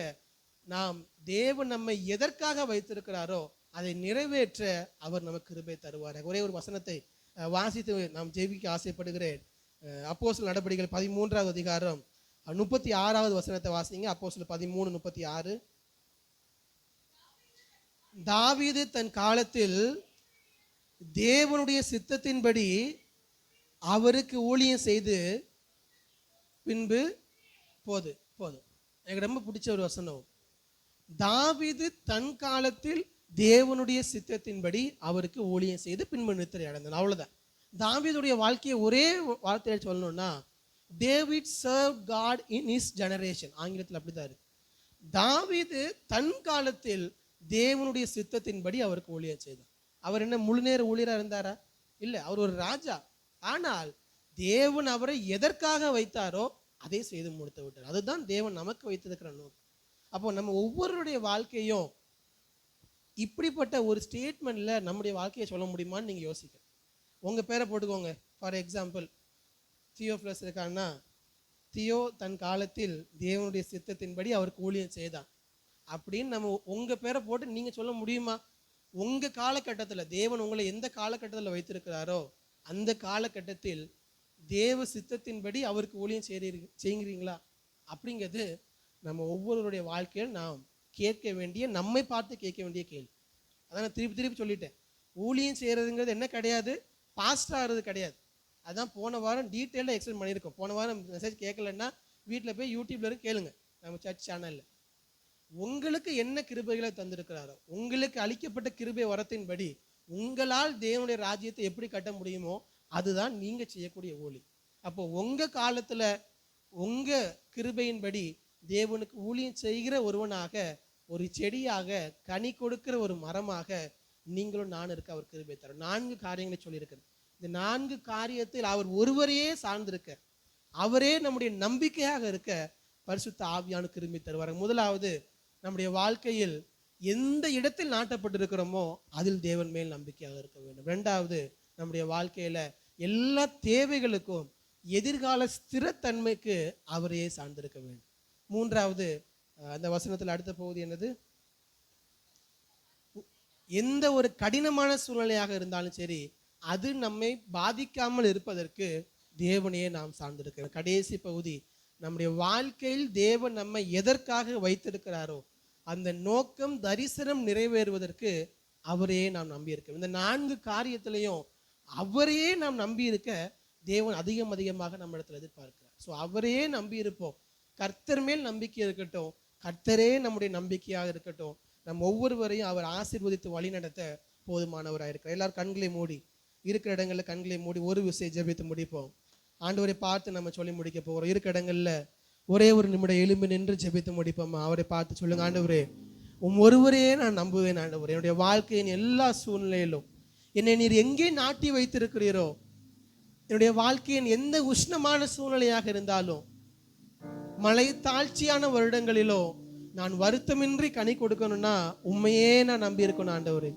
நாம் தேவன் நம்மை எதற்காக வைத்திருக்கிறாரோ அதை நிறைவேற்ற அவர் நமக்கு கிருபை தருவார். ஒரே ஒரு வசனத்தை வாசித்து நாம் ஜெபிக்க ஆசைப்படுகிறேன். அப்போஸ்தலர் நடபடிகள் 13வது அதிகாரம் 36வது வசனத்தை வாசிங்க. அப்போஸ்தலர் 13:36. தாவீது தன் காலத்தில் தேவனுடைய சித்தத்தின்படி அவருக்கு ஊழியம் செய்து பின்பு போதும். எனக்கு ரொம்ப பிடிச்ச ஒரு வசனம். தாவீது தன் காலத்தில் தேவனுடைய சித்தத்தின்படி அவருக்கு ஊழியம் செய்து பின்பு நித்திரை அடைந்தான். அவ்வளவுதான். தாவீதுடைய வாழ்க்கையை ஒரே வார்த்தையை சொல்லணும்னா, David serve God in his generation. ஆங்கிலத்தில் அப்படிதான் இருக்கு. தாவீது தன் காலத்தில் தேவனுடைய சித்தத்தின்படி அவருக்கு ஊழியம் செய்தார். அவர் என்ன முழு நேர ஊழியராக இருந்தாரா? இல்லை, அவர் ஒரு ராஜா. ஆனால் தேவன் அவரை எதற்காக வைத்தாரோ அதை செய்து முடித்து விட்டார். அதுதான் தேவன் நமக்கு வைத்திருக்கிற நோக்கம். அப்போ நம்ம ஒவ்வொருடைய வாழ்க்கையும் இப்படிப்பட்ட ஒரு ஸ்டேட்மெண்ட்ல நம்முடைய வாழ்க்கையை சொல்ல முடியுமான்னு நீங்க யோசிக்க. உங்க பேரை போட்டுக்கோங்க. ஃபார் எக்ஸாம்பிள், தியோஃபிலஸ் இருக்கான்னா, தியோ தன் காலத்தில் தேவனுடைய சித்தத்தின்படி அவருக்கு ஊழியம் செய்தான் அப்படின்னு நம்ம உங்க பேரை போட்டு நீங்க சொல்ல முடியுமா? உங்க காலகட்டத்தில் தேவன் உங்களை எந்த காலகட்டத்தில் வைத்திருக்கிறாரோ அந்த காலகட்டத்தில் தேவ சித்தத்தின்படி அவருக்கு ஊழியம் செய்கிறீங்களா அப்படிங்கிறது நம்ம ஒவ்வொருவருடைய வாழ்க்கையில் நாம் கேட்க வேண்டிய, நம்மை பார்த்து கேட்க வேண்டிய கேள்வி. அதான் நான் திருப்பி சொல்லிட்டேன். ஊழியம் செய்கிறதுங்கிறது என்ன கிடையாது, பாஸ்டர் ஆகிறது கிடையாது. அதான் போன வாரம் டீட்டெயிலாக எக்ஸ்பிளைன் பண்ணியிருக்கோம். போன வாரம் மெசேஜ் கேட்கலன்னா வீட்டில் போய் யூடியூப்ல கேளுங்க, நம்ம சர்ச் சேனலில். உங்களுக்கு என்ன கிருபைகளை தந்திருக்கிறாரோ, உங்களுக்கு அளிக்கப்பட்ட கிருபை வரத்தின்படி உங்களால் தேவனுடைய ராஜ்யத்தை எப்படி கட்ட முடியுமோ அதுதான் நீங்க செய்யக்கூடிய ஊழி. அப்போ உங்க காலத்துல உங்க கிருபையின்படி தேவனுக்கு ஊழியம் செய்கிற ஒருவனாக, ஒரு செடியாக, கனி கொடுக்கிற ஒரு மரமாக நீங்களும் நான் இருக்க அவர் கிருபை தரும். 4 காரியங்களை சொல்லியிருக்கிறது. இந்த 4 காரியத்தில் அவர் ஒருவரையே சார்ந்திருக்க, அவரே நம்முடைய நம்பிக்கையாக இருக்க பரிசுத்த ஆவியான கிருபை தருவார். முதலாவது, நம்முடைய வாழ்க்கையில் எந்த இடத்தில் நாட்டப்பட்டிருக்கிறோமோ அதில் தேவன் மேல் நம்பிக்கையாக இருக்க வேண்டும். 2வது, நம்முடைய வாழ்க்கையில எல்லா தேவைகளுக்கும் எதிர்கால ஸ்திரத்தன்மைக்கு அவரையே சார்ந்திருக்க வேண்டும். 3வது, அந்த வசனத்தில் அடுத்த பகுதி என்னது, எந்த ஒரு கடினமான சூழ்நிலையாக இருந்தாலும் சரி அது நம்மை பாதிக்காமல் இருப்பதற்கு தேவனையே நாம் சார்ந்திருக்க. கடைசி பகுதி, நம்முடைய வாழ்க்கையில் தேவன் நம்மை எதற்காக வைத்திருக்கிறாரோ அந்த நோக்கம், தரிசனம் நிறைவேறுவதற்கு அவரையே நாம் நம்பி இருக்க. இந்த 4 காரியத்திலையும் அவரையே நாம் நம்பி இருக்க தேவன் அதிகமாக நம்ம இடத்துல எதிர்பார்க்கிறார். ஸோ அவரையே நம்பி இருப்போம். கர்த்தர் மேல் நம்பிக்கை இருக்கட்டும், கர்த்தரே நம்முடைய நம்பிக்கையாக இருக்கட்டும். நம்ம ஒவ்வொருவரையும் அவர் ஆசீர்வதித்து வழி நடத்த போதுமானவராக இருக்கிறார். எல்லாரும் கண்களை மூடி, இருக்கிற இடங்கள்ல கண்களை மூடி ஒரு விஷயம் ஜெபித்து முடிப்போம். ஆண்டவரை பார்த்து நம்ம சொல்லி முடிக்க போகிறோம். இருக்கிற இடங்கள்ல ஒரே ஒரு நிமிடம் எழும்பி நின்று ஜெபித்து முடிப்போம். அவரை பார்த்து சொல்லுங்க, ஆண்டவரே ஒருவரையே நான் நம்புவேன். ஆண்டவரே, என்னுடைய வாழ்க்கையின் எல்லா சூழ்நிலையிலும் என்னை நீர் எங்கே நாட்டி வைத்திருக்கிறீரோ, என்னுடைய வாழ்க்கையின் எந்த உஷ்ணமான சூழ்நிலையாக இருந்தாலும், மழை தாழ்ச்சியான வருடங்களிலோ நான் வருத்தமின்றி கனி கொடுக்கணும்னா உண்மையே நான் நம்பி இருக்கணும். ஆண்டவரே,